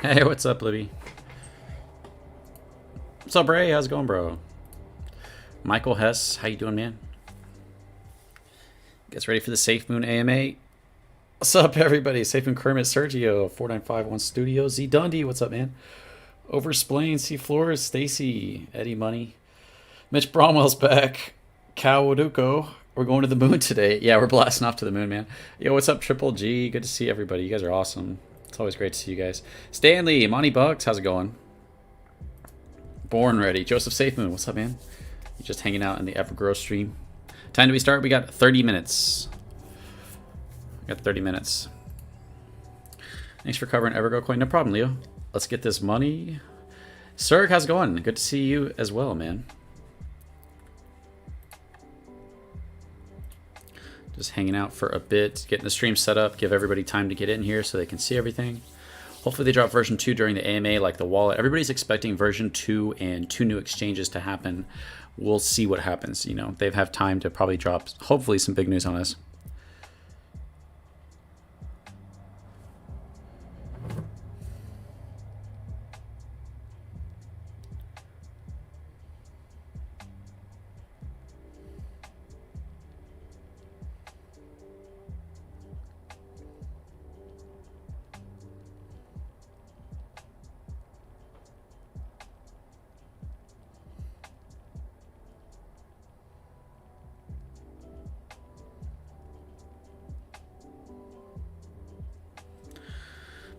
Hey, what's up, Libby? What's up, Ray? How's it going, bro? Michael Hess, how you doing, man? Gets ready for the Safemoon AMA. What's up, everybody? Safemoon Kermit, Sergio, 4951 Studio, Z Dundee, what's up, man? Oversplain, C Flores, Stacy, Eddie Money, Mitch Bromwell's back, Cal Waduko. We're going to the moon today. Yeah, we're blasting off to the moon, man. Yo, what's up, Triple G? Good to see everybody. You guys are awesome. It's always great to see you guys. Stanley, Monty Bucks, how's it going? Born ready. Joseph Safemoon, what's up, man? You just hanging out in the Evergrow stream. Time to start. We got 30 minutes. We got 30 minutes. Thanks for covering Evergrow Coin. No problem, Leo. Let's get this money. Serg, how's it going? Good to see you as well, man. Just hanging out for a bit, getting the stream set up, give everybody time to get in here so they can see everything. Hopefully they drop version 2 during the AMA, like the wallet. Everybody's expecting version 2 and 2 new exchanges to happen. We'll see what happens. You know, they've have time to probably drop, hopefully, some big news on us.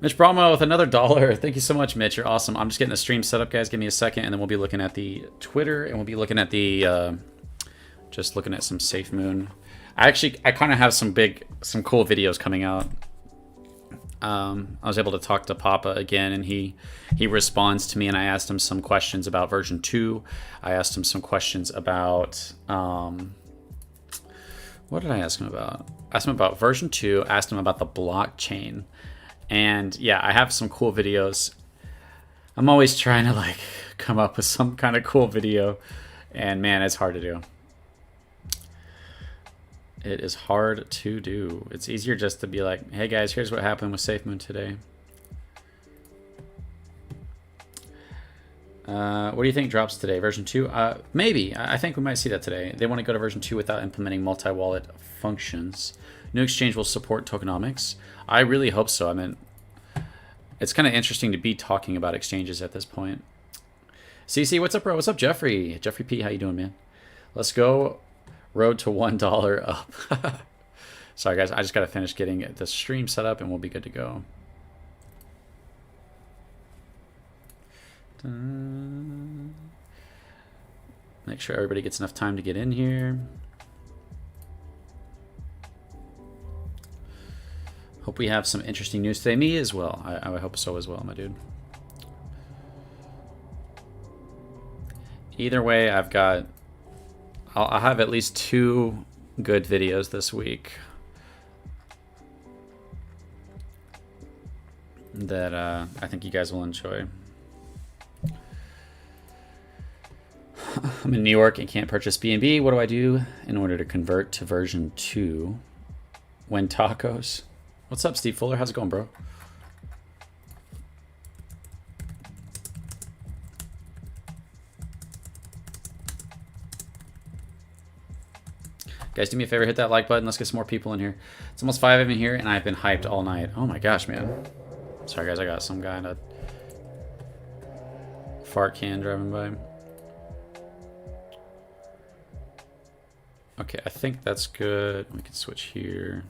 Mitch Bromwell with another $1. Thank you so much, Mitch. You're awesome. I'm just getting the stream set up, guys. Give me a second, and then we'll be looking at the Twitter, and we'll be looking at the, just looking at some Safemoon. I kind of have some cool videos coming out. I was able to talk to Papa again, and he responds to me, and I asked him some questions about version 2. I asked him some questions about, what did I ask him about? I asked him about version 2, asked him about the blockchain. And yeah, I have some cool videos. I'm always trying to like come up with some kind of cool video, and man, it's hard to do. It is hard to do. It's easier just to be like, hey guys, here's what happened with Safemoon today. What do you think drops today? Version 2? Maybe. I think we might see that today. They want to go to version 2 without implementing multi-wallet functions. New exchange will support tokenomics. I really hope so. I mean, it's kind of interesting to be talking about exchanges at this point. CC, what's up, bro? What's up, Jeffrey? Jeffrey P, how you doing, man? Let's go. Road to $1 up. Sorry, guys. I just got to finish getting the stream set up, and we'll be good to go. Make sure everybody gets enough time to get in here. Hope we have some interesting news today. Me as well. I hope so as well, my dude. Either way, I'll have at least 2 good videos this week that I think you guys will enjoy. I'm in New York and can't purchase BNB. What do I do in order to convert to version 2? When tacos? What's up, Steve Fuller? How's it going, bro? Guys, do me a favor, hit that like button. Let's get some more people in here. It's almost 5 of them here, and I've been hyped all night. Oh my gosh, man. Sorry, guys, I got some guy in a fart can driving by. Okay, I think that's good. We can switch here.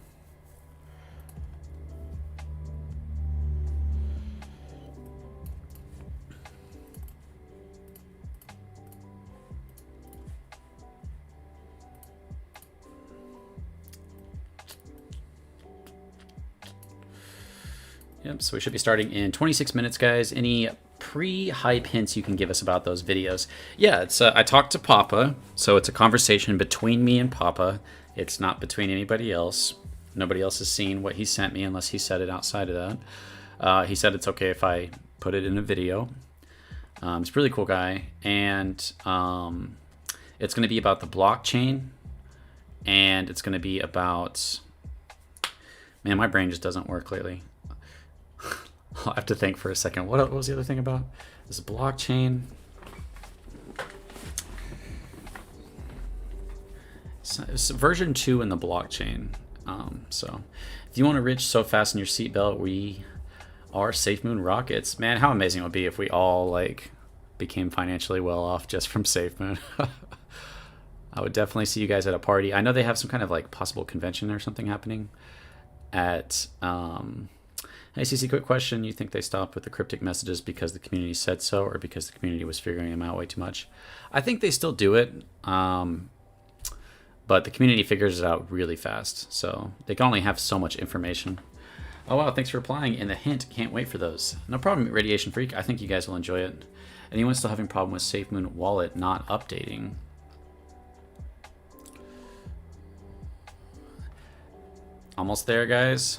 Yep, so we should be starting in 26 minutes, guys. Any pre-hype hints you can give us about those videos? Yeah, it's I talked to Papa, so it's a conversation between me and Papa. It's not between anybody else. Nobody else has seen what he sent me unless he said it outside of that. He said it's okay if I put it in a video. He's a really cool guy, and it's going to be about the blockchain, and it's going to be about... Man, my brain just doesn't work lately. I'll have to think for a second. What was the other thing about? This blockchain. It's version 2 in the blockchain. So if you want to reach so fast in your seatbelt, we are Safemoon rockets. Man, how amazing it would be if we all like became financially well off just from Safemoon. I would definitely see you guys at a party. I know they have some kind of like possible convention or something happening at hey CC, quick question. You think they stopped with the cryptic messages because the community said so, or because the community was figuring them out way too much? I think they still do it, but the community figures it out really fast, so they can only have so much information. Oh wow, thanks for replying. And the hint, can't wait for those. No problem, Radiation Freak. I think you guys will enjoy it. Anyone still having a problem with Safemoon wallet not updating? Almost there, guys.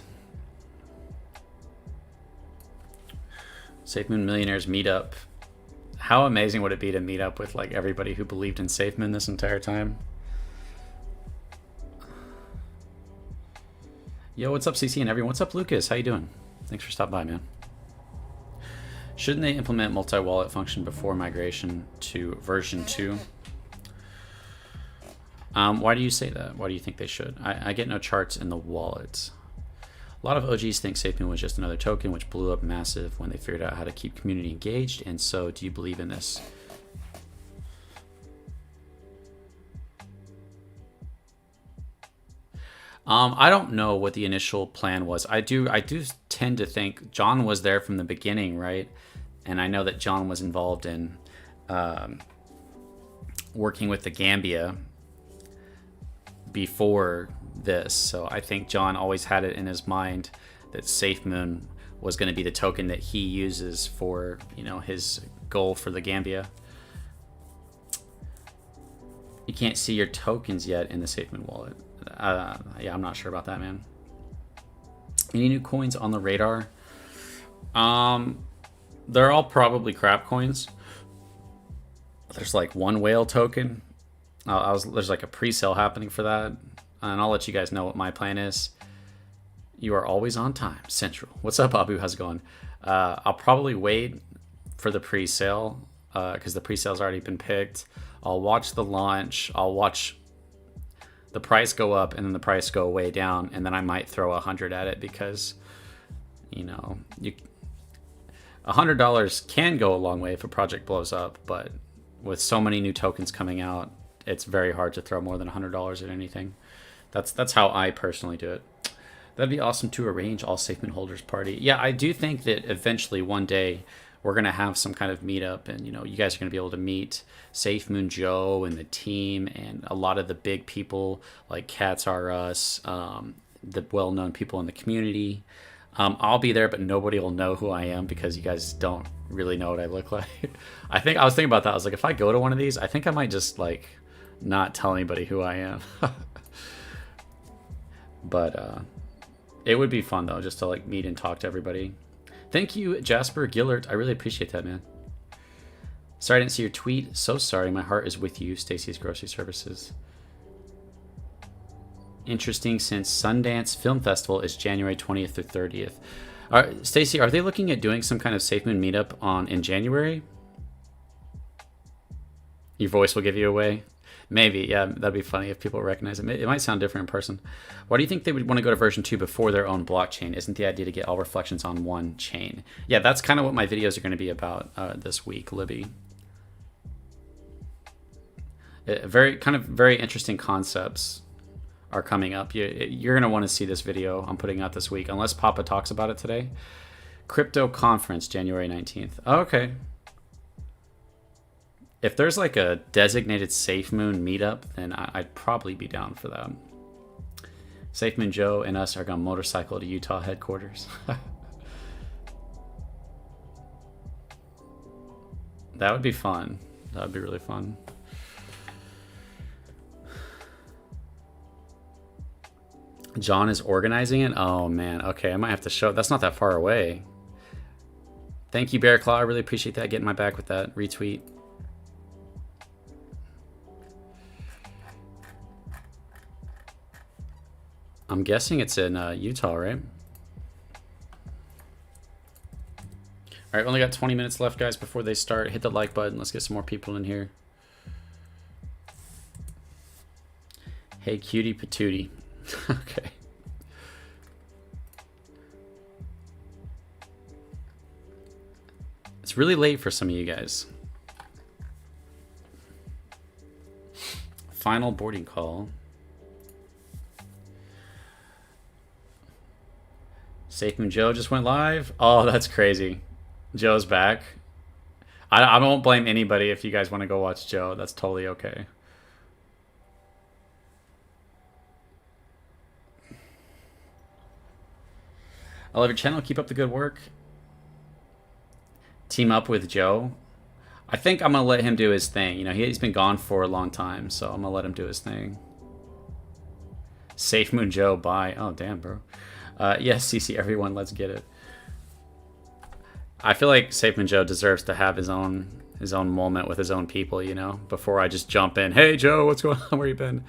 Safemoon Millionaires Meetup. How amazing would it be to meet up with like everybody who believed in Safemoon this entire time? Yo, what's up, CC and everyone? What's up, Lucas? How you doing? Thanks for stopping by, man. Shouldn't they implement multi-wallet function before migration to version 2? Why do you say that? Why do you think they should? I get no charts in the wallet. A lot of OGs think Safemoon was just another token, which blew up massive when they figured out how to keep community engaged. And so, do you believe in this? I don't know what the initial plan was. I do tend to think John was there from the beginning, right? And I know that John was involved in working with the Gambia before this, so I think John always had it in his mind that Safemoon was going to be the token that he uses for, you know, his goal for the Gambia. You can't see your tokens yet in the Safemoon wallet. Yeah, I'm not sure about that, man. Any new coins on the radar? They're all probably crap coins. There's like one whale token. There's like a pre-sale happening for that, and I'll let you guys know what my plan is. You are always on time, Central. What's up, Abu? How's it going? I'll probably wait for the pre-sale because the pre-sale's already been picked. I'll watch the launch. I'll watch the price go up and then the price go way down, and then I might throw 100 at it because, you know, $100 can go a long way if a project blows up, but with so many new tokens coming out, it's very hard to throw more than $100 at anything. That's how I personally do it. That'd be awesome to arrange all Safemoon holders party. Yeah, I do think that eventually one day we're gonna have some kind of meetup, and you know, you guys are gonna be able to meet Safemoon Joe and the team and a lot of the big people like Cats R Us, the well-known people in the community. I'll be there, but nobody will know who I am because you guys don't really know what I look like. I was thinking about that. I was like, if I go to one of these, I think I might just like not tell anybody who I am. But it would be fun though, just to like meet and talk to everybody. Thank you, Jasper Gillert. I really appreciate that, man. Sorry I didn't see your tweet. So sorry. My heart is with you, Stacy's Grocery Services. Interesting, since Sundance Film Festival is January 20th through 30th. Stacy, are they looking at doing some kind of Safemoon meetup in January? Your voice will give you away. Maybe, yeah, that'd be funny if people recognize it. It might sound different in person. Why do you think they would want to go to version 2 before their own blockchain? Isn't the idea to get all reflections on one chain? Yeah, that's kind of what my videos are going to be about this week, Libby. Very interesting concepts are coming up. You're going to want to see this video I'm putting out this week, unless Papa talks about it today. Crypto Conference, January 19th. Oh, okay. If there's like a designated Safemoon meetup, then I'd probably be down for that. Safemoon Joe and us are going to motorcycle to Utah headquarters. That would be fun. That would be really fun. John is organizing it? Oh man, okay, I might have to show. That's not that far away. Thank you, Bear Claw. I really appreciate that. Getting my back with that retweet. I'm guessing it's in Utah, right? All right, only got 20 minutes left, guys, before they start. Hit the like button. Let's get some more people in here. Hey, cutie patootie. Okay. It's really late for some of you guys. Final boarding call. Safemoon Joe just went live. Oh, that's crazy. Joe's back. I won't blame anybody if you guys want to go watch Joe. That's totally okay. I love your channel. Keep up the good work. Team up with Joe. I think I'm going to let him do his thing. You know, he's been gone for a long time, so I'm going to let him do his thing. Safemoon Joe, bye. Oh, damn, bro. Yes, CC, everyone, let's get it. I feel like Safemoon Joe deserves to have his own moment with his own people, you know, before I just jump in. Hey, Joe, what's going on? Where you been?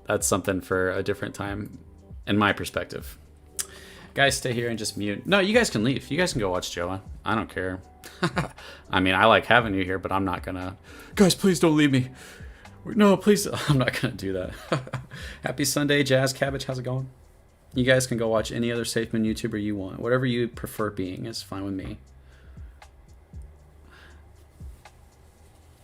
That's something for a different time, in my perspective. Guys, stay here and just mute. No, you guys can leave. You guys can go watch Joe. I don't care. I mean, I like having you here, but I'm not gonna. Guys, please don't leave me. No, please. I'm not gonna do that. Happy Sunday, Jazz Cabbage. How's it going? You guys can go watch any other Safemoon YouTuber you want. Whatever you prefer being is fine with me.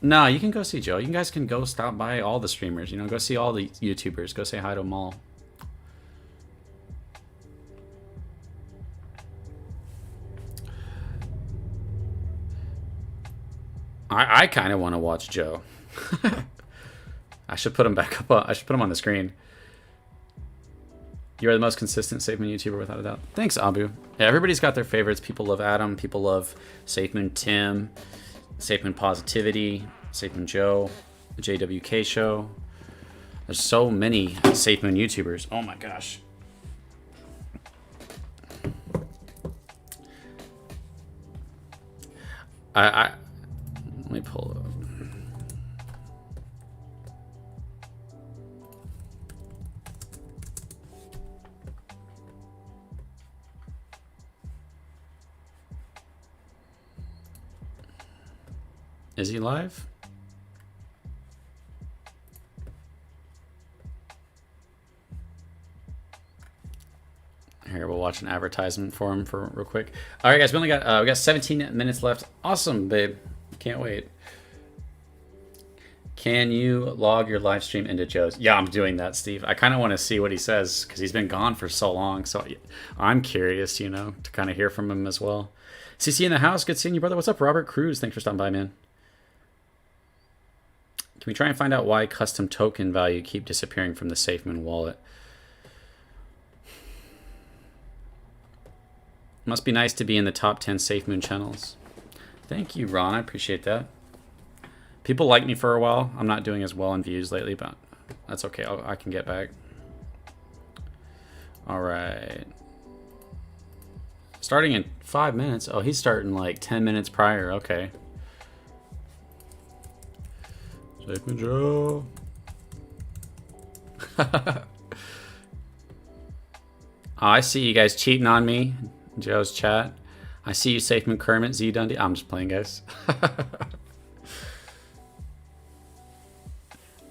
No, you can go see Joe. You guys can go stop by all the streamers. You know, go see all the YouTubers. Go say hi to them all. I kind of want to watch Joe. I should put him back up. I should put him on the screen. You are the most consistent Safemoon YouTuber without a doubt. Thanks, Abu. Yeah, everybody's got their favorites. People love Adam. People love Safemoon Tim, Safemoon Positivity, Safemoon Joe, the JWK Show. There's so many Safemoon YouTubers. Oh my gosh. Let me pull up. Is he live? Here, we'll watch an advertisement for him for real quick. All right, guys, we got 17 minutes left. Awesome, babe. Can't wait. Can you log your live stream into Joe's? Yeah, I'm doing that, Steve. I kind of want to see what he says because he's been gone for so long. So I'm curious, you know, to kind of hear from him as well. CC in the house. Good seeing you, brother. What's up, Robert Cruz? Thanks for stopping by, man. Can we try and find out why custom token value keep disappearing from the Safemoon wallet? Must be nice to be in the top 10 Safemoon channels. Thank you, Ron. I appreciate that. People like me for a while. I'm not doing as well in views lately, but that's okay. I can get back. All right. Starting in 5 minutes. Oh, he's starting like 10 minutes prior. Okay. Safemoon Joe. I see you guys cheating on me. Joe's chat. I see you, Safemoon Kermit, Z Dundee. I'm just playing, guys.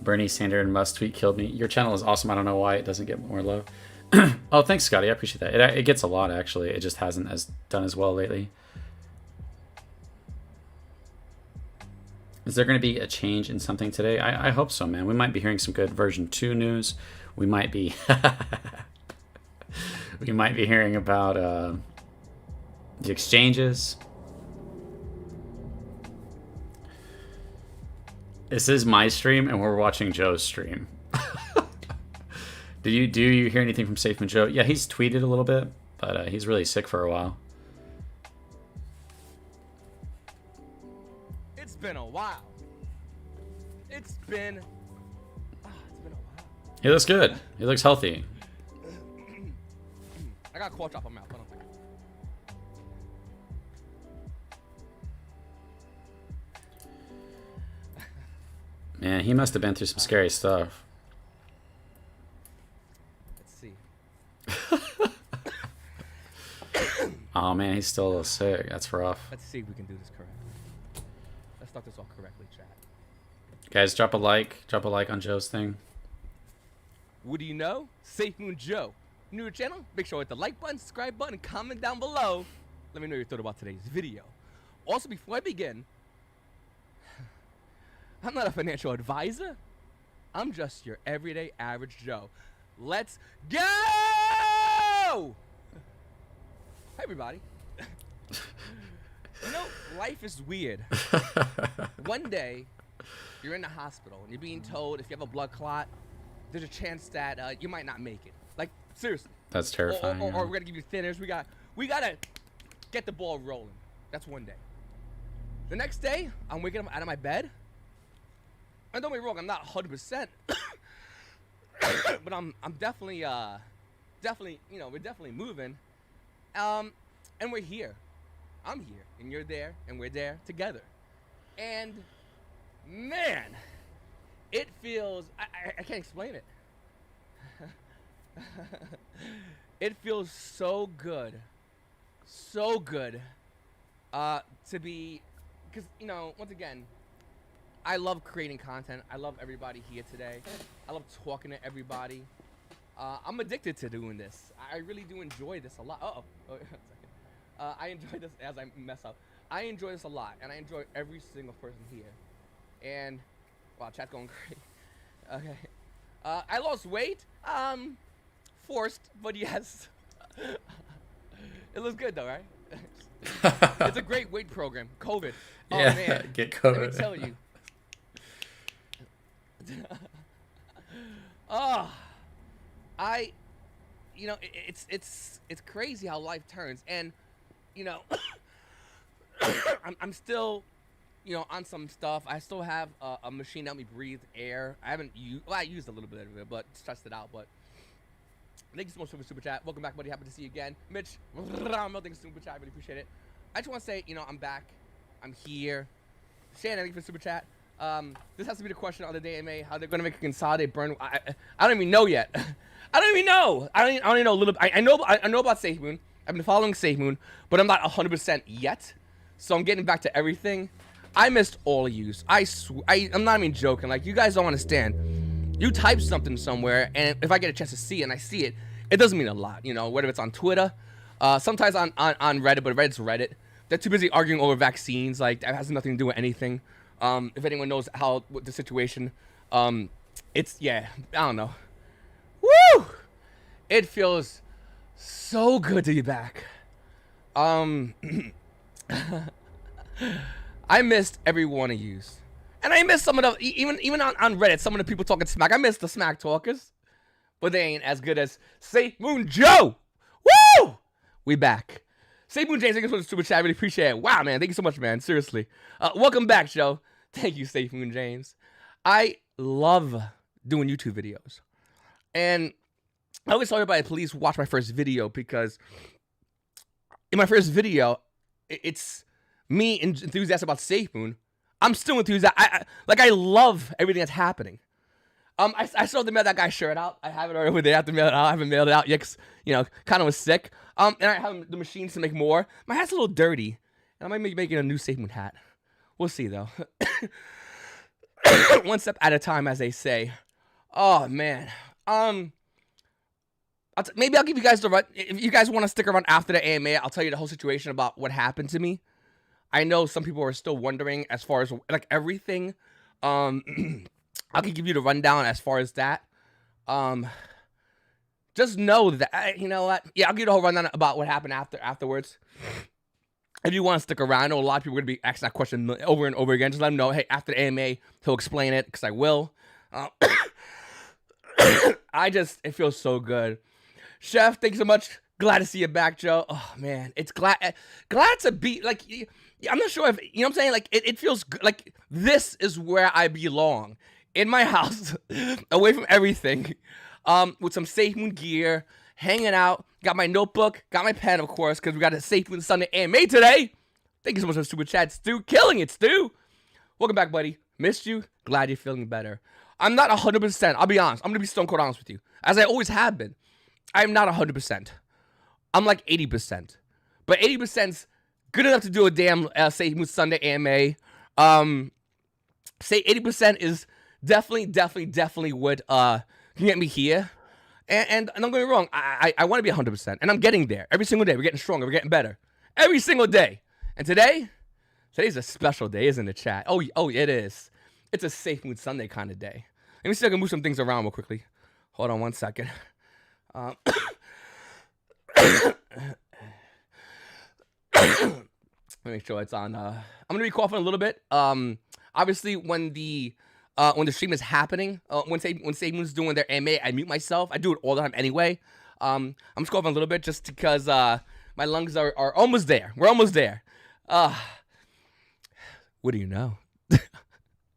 Bernie Sander and Must Tweet killed me. Your channel is awesome. I don't know why it doesn't get more love. Oh, thanks, Scotty. I appreciate that. It gets a lot, actually. It just hasn't done as well lately. Is there going to be a change in something today? I hope so, man. We might be hearing some good version 2 news. We might be we might be hearing about the exchanges. This is my stream, and we're watching Joe's stream. Do you hear anything from Safemoon Joe? Yeah, he's tweeted a little bit, but he's really sick for a while. It's been a while. It's been a while. He looks good. He looks healthy. I got quad drop on mouth. Hold on a second. Man, he must have been through some scary stuff. Let's see. Oh man, he's still sick. That's rough. Let's see if we can do this correctly. Let's start this off correctly, chat. Guys, drop a like. Drop a like on Joe's thing. What do you know? Safemoon Joe. New to the channel? Make sure to hit the like button, subscribe button, and comment down below. Let me know your thought about today's video. Also, before I begin, I'm not a financial advisor. I'm just your everyday average Joe. Let's go! Hi, everybody. You know, life is weird. One day, you're in the hospital and you're being told if you have a blood clot, there's a chance that you might not make it. Like, seriously. That's terrifying. Or we're gonna give you thinners. We gotta get the ball rolling. That's one day. The next day, I'm waking up out of my bed. And don't get me wrong, I'm not 100%, but I'm definitely, you know, we're definitely moving. And we're here. I'm here, and you're there, and we're there together. And man, it feels, I can't explain it. It feels so good to be, because, you know, once again, I love creating content. I love everybody here today. I love talking to everybody. I'm addicted to doing this. I really do enjoy this a lot. Oh, one second. I enjoy this as I mess up. I enjoy this a lot, and I enjoy every single person here. And, wow, chat's going great. Okay. I lost weight. Forced, but yes. It looks good though, right? It's a great weight program. COVID. Oh yeah, man. get COVID. Let me tell you. Oh, you know, it's crazy how life turns, and you know, I'm still, you know, on some stuff. I still have a machine that let me breathe air. I haven't used, well, I used a little bit of it, but stressed it out. But thank you so much for the super chat. Welcome back, buddy. Happy to see you again, Mitch. Thank you for super chat. I really appreciate it. I just want to say, you know, I'm back. I'm here. Shannon, thank you for super chat. This has to be the question on the day, AMA. How they're gonna make a consolidated burn? I don't even know yet. I don't even know. I don't even know a little. I know about Safemoon. I've been following Safemoon, but I'm not 100% yet. So I'm getting back to everything. I missed all of yous. I'm not even joking. Like, you guys don't understand. You type something somewhere, and if I get a chance to see it and I see it, it doesn't mean a lot. You know, whether it's on Twitter, sometimes on Reddit, but Reddit's Reddit. They're too busy arguing over vaccines. Like, that has nothing to do with anything. If anyone knows what the situation, it's, yeah, I don't know. Woo! It feels so good to be back. I missed every one of yous. And I missed some of the, even on Reddit, some of the people talking smack. I missed the smack talkers. But they ain't as good as Safemoon Joe. Woo! We back. Safemoon James, thank you for the super chat. I really appreciate it. Wow, man. Thank you so much, man. Seriously. Welcome back, Joe. Thank you, Safemoon James. I love doing YouTube videos. And I always tell everybody, please watch my first video, because in my first video, it's me enthusiastic about Safemoon. I'm still enthusiastic. I love everything that's happening. I still have to mail that guy's shirt out. I have it over there. I have to mail it out. I haven't mailed it out yet, 'cause, you know, kind of was sick. And I have the machines to make more. My hat's a little dirty, and I might be making a new Safemoon hat. We'll see, though. One step at a time, as they say. Oh, man. Maybe I'll give you guys the run. If you guys want to stick around after the AMA, I'll tell you the whole situation about what happened to me. I know some people are still wondering as far as, like, everything. I can give you the rundown as far as that. Just know that, you know what? Yeah, I'll give you the whole rundown about what happened afterwards. If you want to stick around, I know a lot of people are going to be asking that question over and over again. Just let them know, hey, after the AMA, he'll explain it, because I will. It feels so good. Chef, thanks so much. Glad to see you back, Joe. Oh, man. It's glad to be, like, I'm not sure if, you know what I'm saying? Like, it feels good. Like, this is where I belong. In my house, away from everything, with some Safemoon gear, hanging out. Got my notebook, got my pen, of course, because we got a Safemoon Sunday AMA today. Thank you so much for the super chat, Stu. Killing it, Stu. Welcome back, buddy. Missed you. Glad you're feeling better. I'm not 100%. I'll be honest. I'm going to be stone cold honest with you, as I always have been. I'm not 100%. I'm like 80%. but 80%'s good enough to do a damn Safemoon Sunday AMA. Say 80% is definitely would can get me here. And don't get me wrong, I want to be 100%, and I'm getting there every single day. We're getting stronger, we're getting better every single day. And today's a special day, isn't it, chat? Oh, it is. It's a Safemoon Sunday kind of day. Let me see if I can move some things around real quickly. Hold on 1 second. Let me make sure it's on. I'm gonna be coughing a little bit. Obviously, when the stream is happening, when Safemoon's doing their AMA, I mute myself. I do it all the time anyway. I'm just coughing a little bit just because my lungs are almost there. We're almost there. What do you know?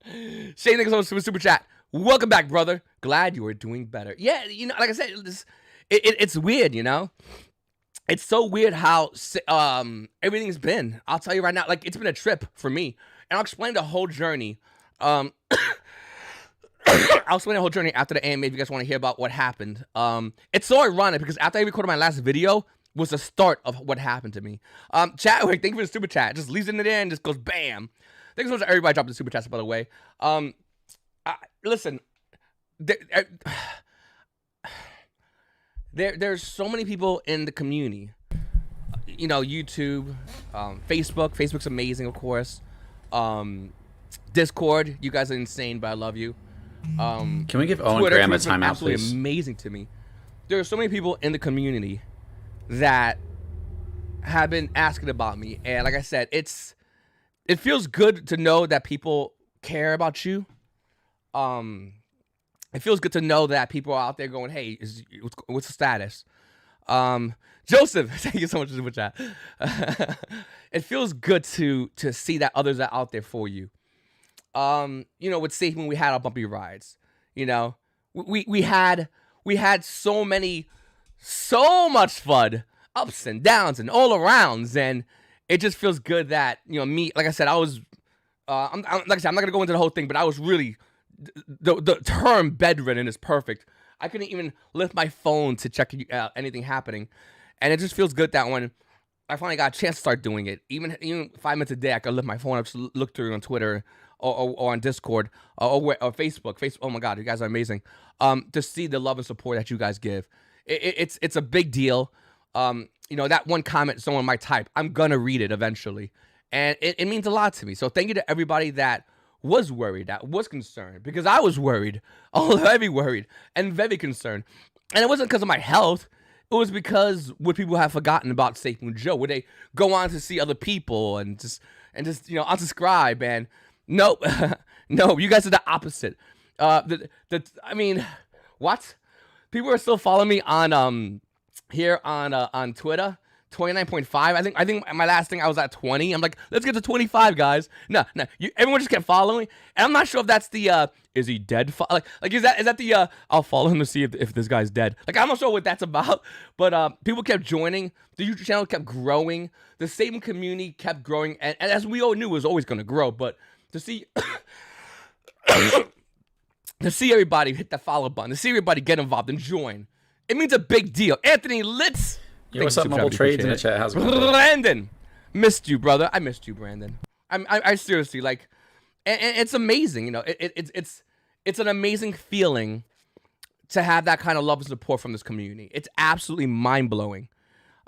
Shane, thank you so much for super chat. Welcome back, brother. Glad you are doing better. Yeah, you know, like I said, it's weird, you know. It's so weird how everything's been. I'll tell you right now, like it's been a trip for me, and I'll explain the whole journey. I'll explain the whole journey after the AMA if you guys want to hear about what happened. It's so ironic because after I recorded my last video was the start of what happened to me. Chatwick, thank you for the super chat. Just leaves it in there and just goes bam. Thanks so much to everybody dropping the super chats, by the way. Listen, there's so many people in the community. You know, YouTube, Facebook. Facebook's amazing, of course. Discord, you guys are insane, but I love you. Can we give Owen Twitter, Graham a Twitter's been timeout, absolutely please? amazing to me. There are so many people in the community that have been asking about me, and like I said, it feels good to know that people care about you. It feels good to know that people are out there going, "Hey, what's the status?" Joseph, thank you so much for the super chat. It feels good to see that others are out there for you. You know, with Safemoon, we had our bumpy rides. You know, we had so much fun, ups and downs and all arounds, and it just feels good that, you know, me, like I said, I was, like I said, I'm not gonna go into the whole thing, but I was really, the term bedridden is perfect. I couldn't even lift my phone to check anything happening, and it just feels good that when I finally got a chance to start doing it, even 5 minutes a day, I could lift my phone up to look through on Twitter or on Discord or Facebook. Oh my God, you guys are amazing. To see the love and support that you guys give, it's a big deal. You know, that one comment someone might type, I'm gonna read it eventually, and it means a lot to me. So thank you to everybody that was worried, that was concerned, because I was worried, heavy worried, and very concerned. And it wasn't because of my health. It was because would people have forgotten about Safemoon Joe? Would they go on to see other people and just you know, unsubscribe? And no, no, you guys are the opposite. I mean, what? People are still following me on here on Twitter. 29.5. I think my last thing I was at 20. I'm like, let's get to 25, guys. No, everyone just kept following, and I'm not sure if that's the is he dead? Like is that the I'll follow him to see if this guy's dead. Like I'm not sure what that's about, but people kept joining. The YouTube channel kept growing. The Safemoon community kept growing, and as we all knew, it was always going to grow. But to see to see everybody hit that follow button, to see everybody get involved and join, it means a big deal. Anthony Litz. Yo, what's up, Mobile Trades in the chat? How's it going? Brandon, missed you, brother. I missed you, Brandon. I seriously, like, and it's amazing. You know, it's an amazing feeling to have that kind of love and support from this community. It's absolutely mind blowing.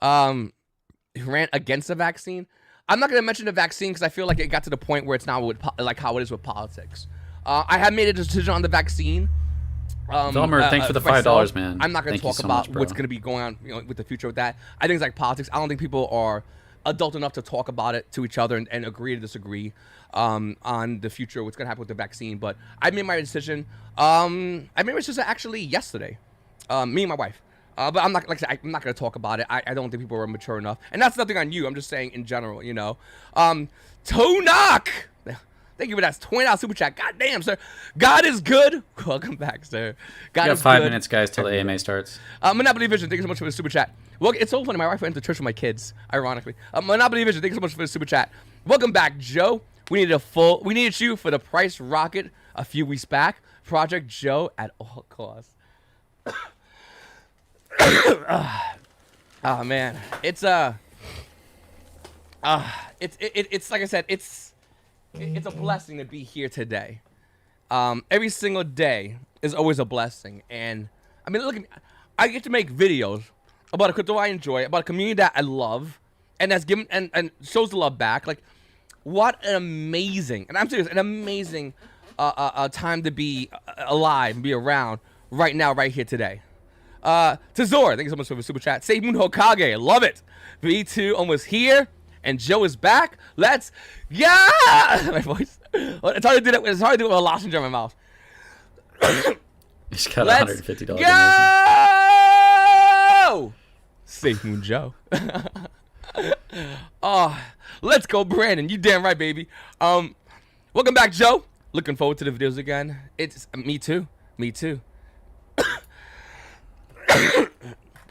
Rant against the vaccine. I'm not gonna mention the vaccine because I feel like it got to the point where it's now like how it is with politics. I have made a decision on the vaccine. Velmer, thanks for the $5, man. I'm not going to talk about what's going to be going on, you know, with the future with that. I think it's like politics. I don't think people are adult enough to talk about it to each other and agree to disagree on the future, what's going to happen with the vaccine. But I made my decision. I made my decision actually yesterday. Me and my wife. But I'm not, like I said, I'm not going to talk about it. I don't think people are mature enough. And that's nothing on you. I'm just saying in general, you know. Tonak! Thank you for that $20 super chat. God damn, sir. God is good. Welcome back, sir. God you is got 5 good. minutes, guys, till the AMA starts. Monopoly Vision, thank you so much for the super chat. Well, it's so funny. My wife went to church with my kids, ironically. Monopoly Vision, thank you so much for the super chat. Welcome back, Joe. We needed you for the price rocket a few weeks back. Project Joe at all costs. Oh man, it's It's like I said, it's a blessing to be here today. Every single day is always a blessing, and I mean, look at me. I get to make videos about a crypto I enjoy, about a community that I love, and that's given and shows the love back. Like, what an amazing, and I'm serious, an amazing time to be alive and be around right now, right here today. Tazor, thank you so much for the super chat. Safemoon Hokage, love it. V2 almost here, and Joe is back. Let's my voice. It's hard to do that. It's hard to do it with a lozenge in my mouth. He's got Let's $150 go! Safemoon Joe. Oh, let's go, Brandon. You damn right, baby. Welcome back, Joe. Looking forward to the videos again. It's me too. Me too.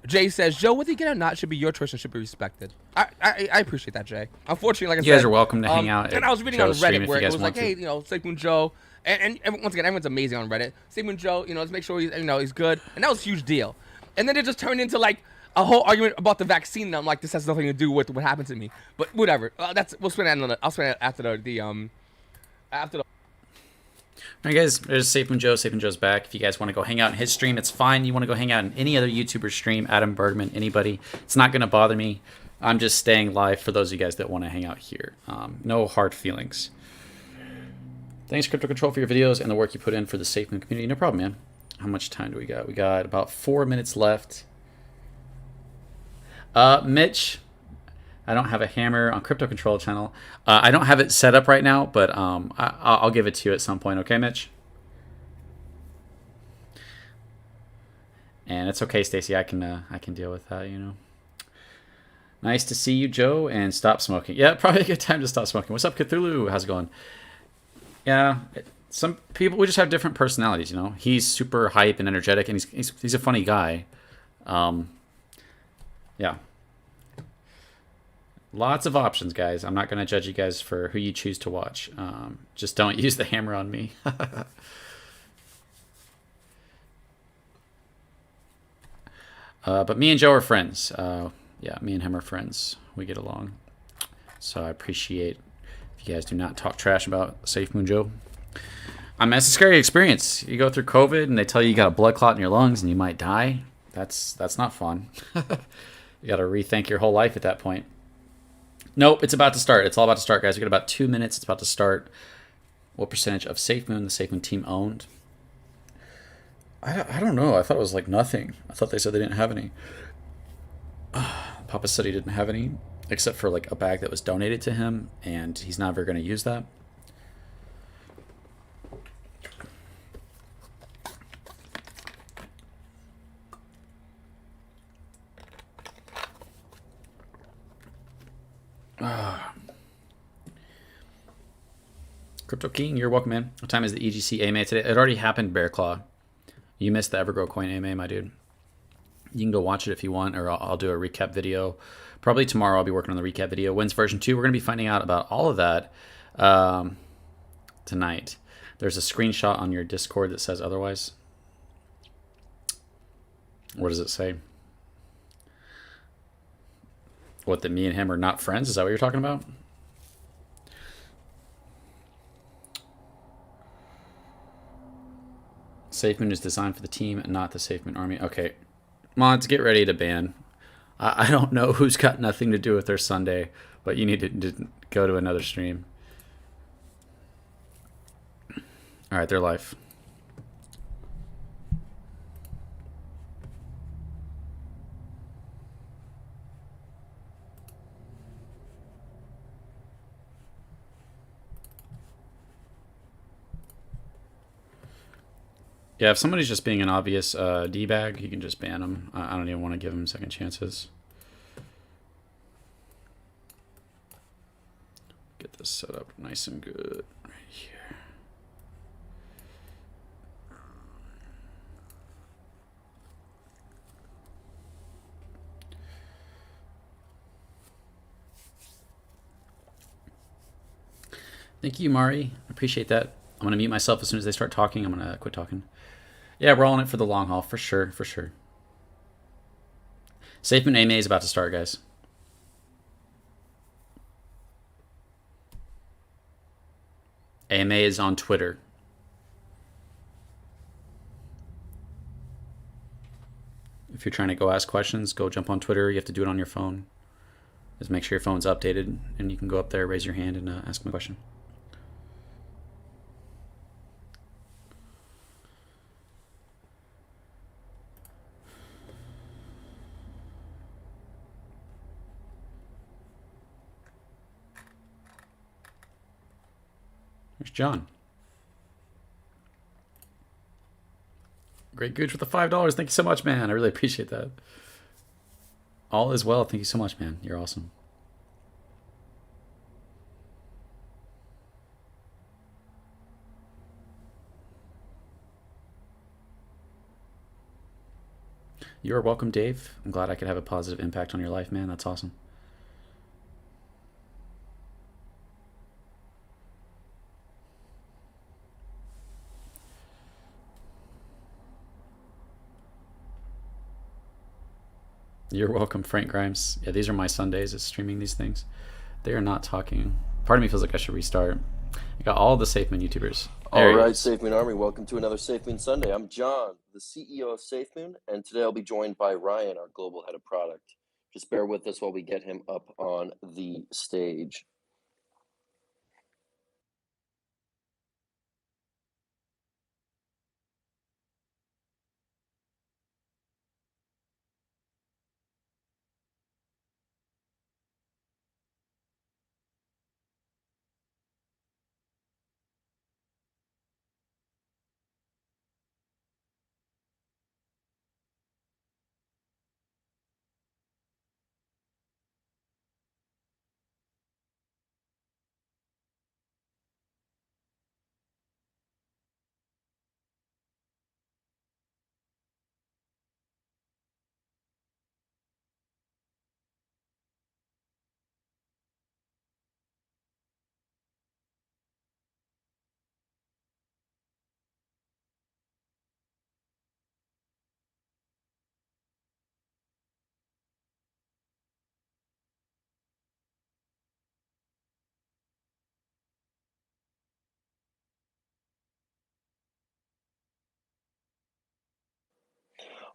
Jay says, Joe, whether you get or not should be your choice and should be respected. I appreciate that, Jay. Unfortunately, like I said, You guys are welcome to hang out. And I was reading Joe's on stream Reddit if where you it guys was want like, hey, to. you know, Safemoon Joe, and once again, everyone's amazing on Reddit. Safemoon Joe, you know, let's make sure he's, you know, he's good, and that was a huge deal. And then it just turned into like a whole argument about the vaccine. And I'm like, this has nothing to do with what happened to me. But whatever. We'll spend that. I'll spend it after the. All right, guys, there's Safemoon Joe. Safemoon Joe's back. If you guys want to go hang out in his stream, it's fine. You want to go hang out in any other YouTuber stream, Adam Bergman, anybody, it's not going to bother me. I'm just staying live for those of you guys that want to hang out here. No hard feelings. Thanks, Crypto Control, for your videos and the work you put in for the Safemoon community. No problem, man. How much time do we got? We got about 4 minutes left. Mitch, I don't have a hammer on Crypto Control channel. I don't have it set up right now, but I'll give it to you at some point. Okay, Mitch? And it's okay, Stacy. I can deal with that, you know. Nice to see you, Joe, and stop smoking. Yeah, probably a good time to stop smoking. What's up, Cthulhu? How's it going? Yeah, some people, we just have different personalities, you know. He's super hype and energetic, and he's a funny guy. Yeah. Lots of options, guys. I'm not going to judge you guys for who you choose to watch. Just don't use the hammer on me. But me and Joe are friends. Yeah, me and him are friends. We get along. So I appreciate if you guys do not talk trash about Safemoon Joe. I mean, it's a scary experience. You go through COVID and they tell you got a blood clot in your lungs and you might die. That's not fun. You got to rethink your whole life at that point. Nope, it's about to start. It's all about to start, guys. We got about 2 minutes. It's about to start. What percentage of Safemoon the Safemoon team owned? I don't know. I thought it was like nothing. I thought they said they didn't have any. Papa said he didn't have any, except for like a bag that was donated to him, and he's never going to use that. Crypto King, you're welcome, man. What time is the EGC AMA today? It already happened, Bear Claw. You missed the Evergrow Coin AMA, my dude. You can go watch it if you want, or I'll do a recap video. Probably tomorrow I'll be working on the recap video. When's version 2? We're going to be finding out about all of that tonight. There's a screenshot on your Discord that says otherwise. What does it say? What, that me and him are not friends? Is that what you're talking about? Safemoon is designed for the team and not the Safemoon army. Okay. Mods, get ready to ban. I don't know who's got nothing to do with their Sunday, but you need to go to another stream. All right, they're live. Yeah, if somebody's just being an obvious D-bag, you can just ban them. I don't even want to give them second chances. Get this set up nice and good right here. Thank you, Mari. Appreciate that. I'm going to mute myself as soon as they start talking. I'm going to quit talking. Yeah, we're all in it for the long haul, for sure, for sure. Safemoon AMA is about to start, guys. AMA is on Twitter. If you're trying to go ask questions, go jump on Twitter. You have to do it on your phone. Just make sure your phone's updated, and you can go up there, raise your hand, and ask them a question. There's John. Great Gooch with the $5. Thank you so much, man. I really appreciate that. All is well. Thank you so much, man. You're awesome. You are welcome, Dave. I'm glad I could have a positive impact on your life, man. That's awesome. You're welcome, Frank Grimes. Yeah, these are my Sundays at streaming these things. They are not talking. Part of me feels like I should restart. I got all the SafeMoon YouTubers. All right, Safemoon Army, welcome to another Safemoon Sunday. I'm John, the CEO of Safemoon, and today I'll be joined by Ryan, our global head of product. Just bear with us while we get him up on the stage.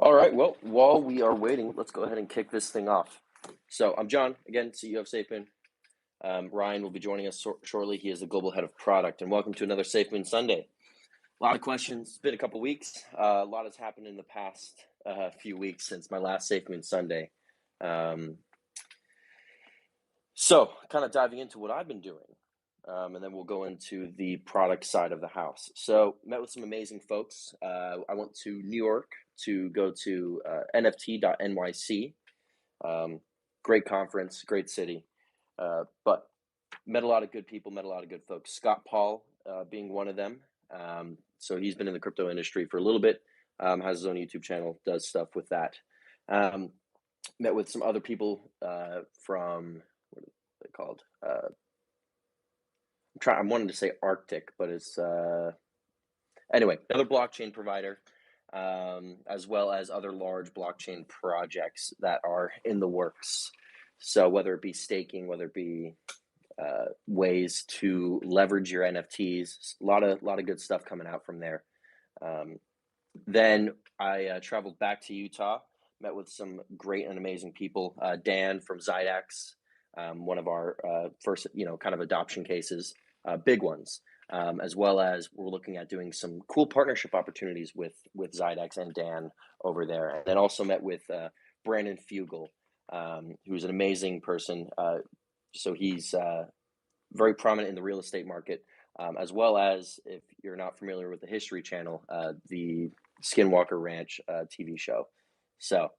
All right, well, while we are waiting, let's go ahead and kick this thing off. So I'm John, again, CEO of Safemoon. Ryan will be joining us shortly. He is the global head of product, and welcome to another Safemoon Sunday. A lot of questions. It's been a couple weeks. A lot has happened in the past few weeks since my last Safemoon Sunday. So, kind of diving into what I've been doing, and then we'll go into the product side of the house. So, met with some amazing folks. I went to New York to go to NFT.NYC. Great conference, great city, but met a lot of good people, met a lot of good folks. Scott Paul being one of them. So he's been in the crypto industry for a little bit, has his own YouTube channel, does stuff with that. Met with some other people from, what are they called? I'm wanting to say Arctic, but it's anyway, another blockchain provider, as well as other large blockchain projects that are in the works. So whether it be staking, whether it be ways to leverage your NFTs, a lot of good stuff coming out from there. Then I traveled back to Utah, met with some great and amazing people. Dan from Zydex, one of our first, kind of adoption cases, big ones, as well as we're looking at doing some cool partnership opportunities with Zydex and Dan over there. And then also met with Brandon Fugel, who's an amazing person. So he's very prominent in the real estate market, as well as, if you're not familiar with the History Channel, the Skinwalker Ranch TV show. So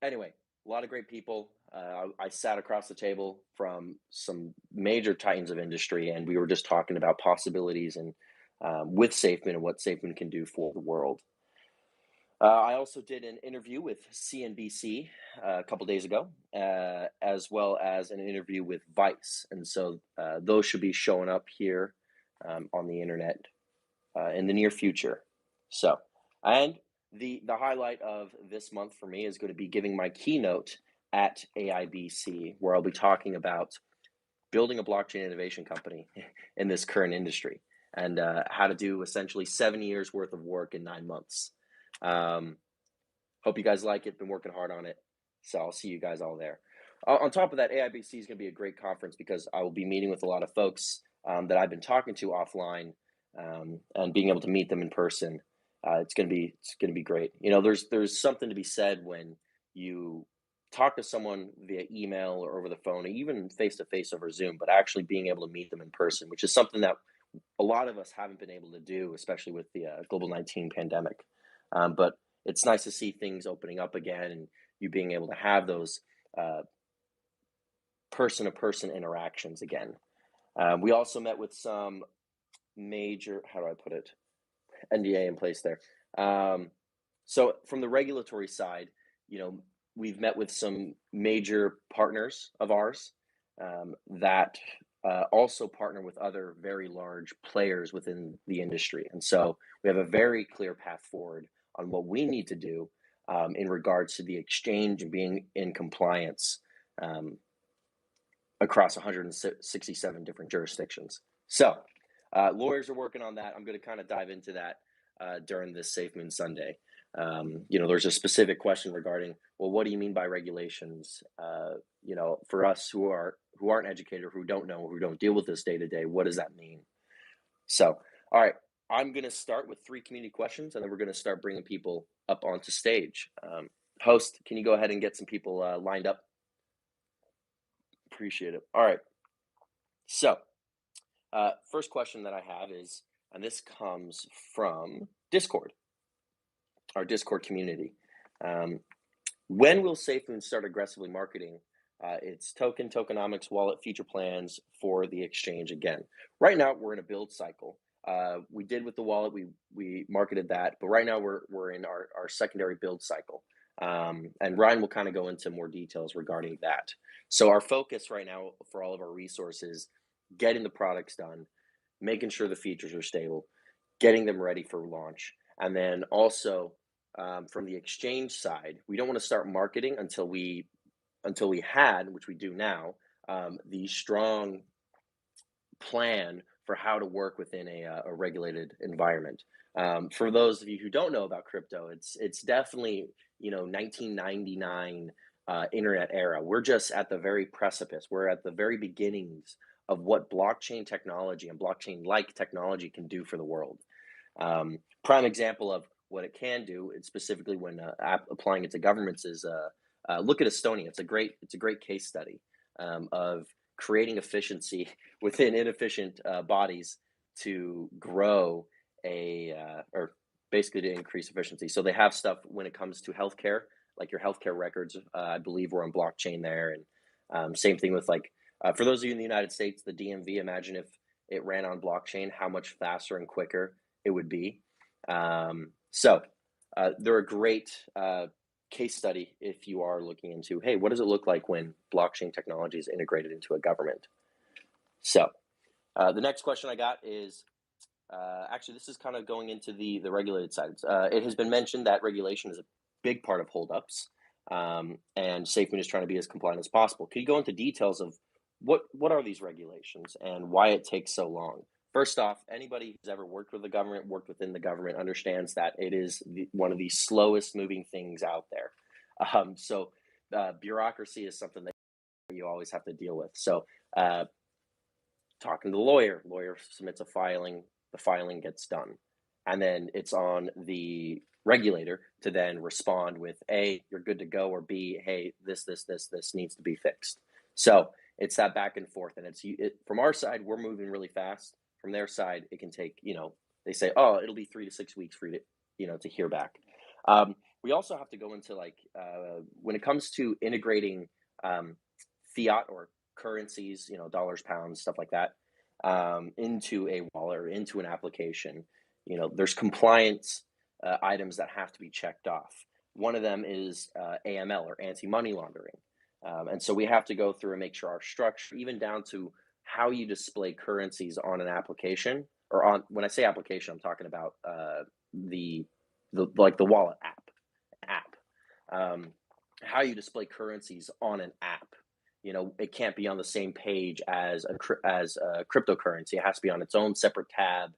anyway, a lot of great people. I sat across the table from some major titans of industry, and we were just talking about possibilities and with Safemoon and what Safemoon can do for the world. I also did an interview with CNBC a couple days ago, as well as an interview with Vice. And so those should be showing up here on the internet in the near future. So, and the highlight of this month for me is going to be giving my keynote at AIBC, where I'll be talking about building a blockchain innovation company in this current industry, and how to do essentially 7 years worth of work in 9 months. Hope you guys like it. Been working hard on it. So I'll see you guys all there. On top of that, AIBC is going to be a great conference because I will be meeting with a lot of folks that I've been talking to offline, and being able to meet them in person. It's going to be great. You know, there's something to be said when you talk to someone via email or over the phone, or even face to face over Zoom, but actually being able to meet them in person, which is something that a lot of us haven't been able to do, especially with the global-19 pandemic. But it's nice to see things opening up again, and you being able to have those person-to-person interactions again. We also met with some major, how do I put it, NDA in place there. So from the regulatory side, you know, we've met with some major partners of ours that also partner with other very large players within the industry. And so we have a very clear path forward on what we need to do in regards to the exchange and being in compliance across 167 different jurisdictions. So lawyers are working on that. I'm going to kind of dive into that during this Safemoon Sunday. You know, there's a specific question regarding, well, what do you mean by regulations? You know, for us who aren't educated, who don't know, who don't deal with this day to day, what does that mean? So, all right, I'm going to start with 3 community questions, and then we're going to start bringing people up onto stage. Host, can you go ahead and get some people lined up? Appreciate it. All right. So, first question that I have is, and this comes from Discord, our Discord community. When will Safemoon start aggressively marketing its tokenomics wallet feature plans for the exchange again? Right now, we're in a build cycle. We did with the wallet, we marketed that, but right now we're in our secondary build cycle. And Ryan will kind of go into more details regarding that. So our focus right now for all of our resources, getting the products done, making sure the features are stable, getting them ready for launch. And then also from the exchange side, we don't want to start marketing until we had, which we do now, the strong plan for how to work within a regulated environment. For those of you who don't know about crypto, it's definitely, you know, 1999 internet era. We're just at the very precipice. We're at the very beginnings of what blockchain technology and blockchain-like technology can do for the world. Prime example of what it can do, and specifically when applying it to governments, is look at Estonia. It's a great case study of creating efficiency within inefficient bodies to grow or basically to increase efficiency. So they have stuff when it comes to healthcare, like your healthcare records, I believe were on blockchain there. And same thing with for those of you in the United States, the DMV, imagine if it ran on blockchain, how much faster and quicker it would be. So they're a great case study if you are looking into, hey, what does it look like when blockchain technology is integrated into a government? So the next question I got is, actually, this is kind of going into the regulated side. It has been mentioned that regulation is a big part of holdups, and Safemoon is trying to be as compliant as possible. Can you go into details of what are these regulations and why it takes so long? First off, anybody who's ever worked with the government, worked within the government, understands that it is one of the slowest moving things out there. So bureaucracy is something that you always have to deal with. So talking to the lawyer submits a filing, the filing gets done. And then it's on the regulator to then respond with A, you're good to go, or B, hey, this needs to be fixed. So it's that back and forth. And from our side, we're moving really fast. From their side, it can take, they say, oh, it'll be 3 to 6 weeks for you to, to hear back. We also have to go into when it comes to integrating fiat or currencies, dollars, pounds, stuff like that, into a wallet or into an application, there's compliance items that have to be checked off. One of them is AML, or anti-money laundering. And so we have to go through and make sure our structure, even down to how you display currencies on an application, or when I say application, I'm talking about the wallet app, how you display currencies on an app it can't be on the same page as a cryptocurrency. It has to be on its own separate tab,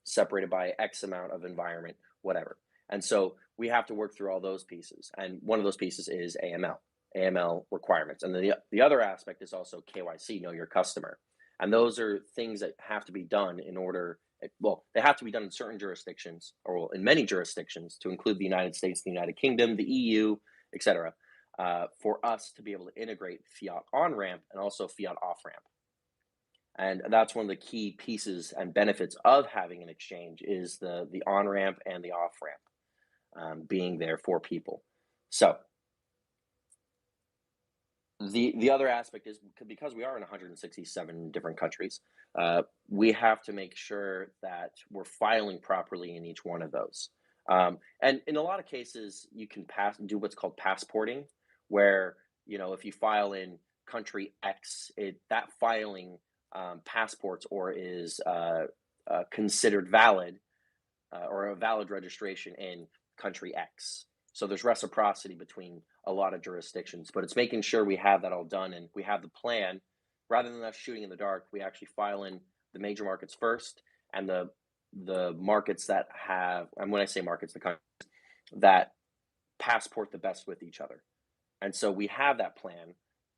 separated by X amount of environment, whatever. And so we have to work through all those pieces. And one of those pieces is AML requirements. And the other aspect is also KYC, know your customer. And those are things that have to be done in order, well, they have to be done in certain jurisdictions, or in many jurisdictions, to include the United States, the United Kingdom, the EU, etc., for us to be able to integrate fiat on ramp and also fiat off ramp. And that's one of the key pieces and benefits of having an exchange is the on ramp and the off ramp being there for people. So the other aspect is because we are in 167 different countries, we have to make sure that we're filing properly in each one of those. And in a lot of cases, you can do what's called passporting, where if you file in country X, that filing passports or is considered valid or a valid registration in country X. So there's reciprocity between a lot of jurisdictions, but it's making sure we have that all done and we have the plan. Rather than us shooting in the dark, we actually file in the major markets first, and the markets that have, and when I say markets, the countries that passport the best with each other. And so we have that plan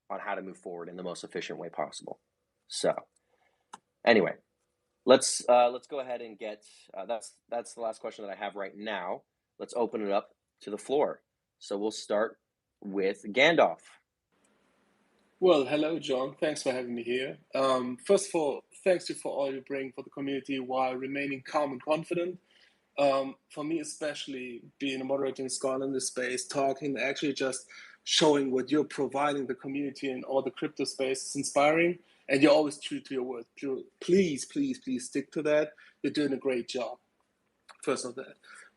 on how to move forward in the most efficient way possible. So anyway, let's go ahead and get that's the last question that I have right now. Let's open it up to the floor. So we'll start with Gandalf. Well, hello, John. Thanks for having me here. First of all, thanks you for all you bring for the community while remaining calm and confident. For me, especially being a moderator in Scotland in this space, talking, actually just showing what you're providing the community and all the crypto space is inspiring. And you're always true to your word. Please, please, please stick to that. You're doing a great job. First of that.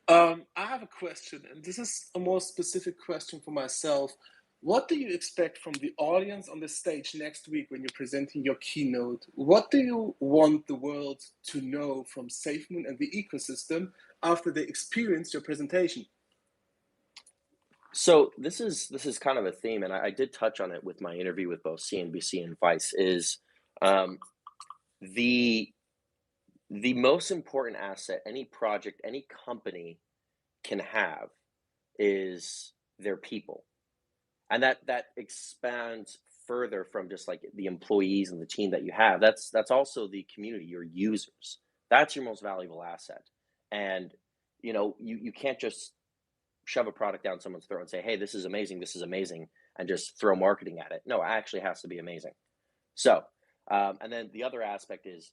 I have a question, and this is a more specific question for myself. What do you expect from the audience on the stage next week when you're presenting your keynote? What do you want the world to know from Safemoon and the ecosystem after they experience your presentation? So this is kind of a theme, and I did touch on it with my interview with both CNBC and Vice. Is the most important asset any project, any company can have is their people. And that expands further from just like the employees and the team that you have. That's also the community, your users. That's your most valuable asset. And you can't just shove a product down someone's throat and say, hey, this is amazing, and just throw marketing at it. No, it actually has to be amazing. So, and then the other aspect is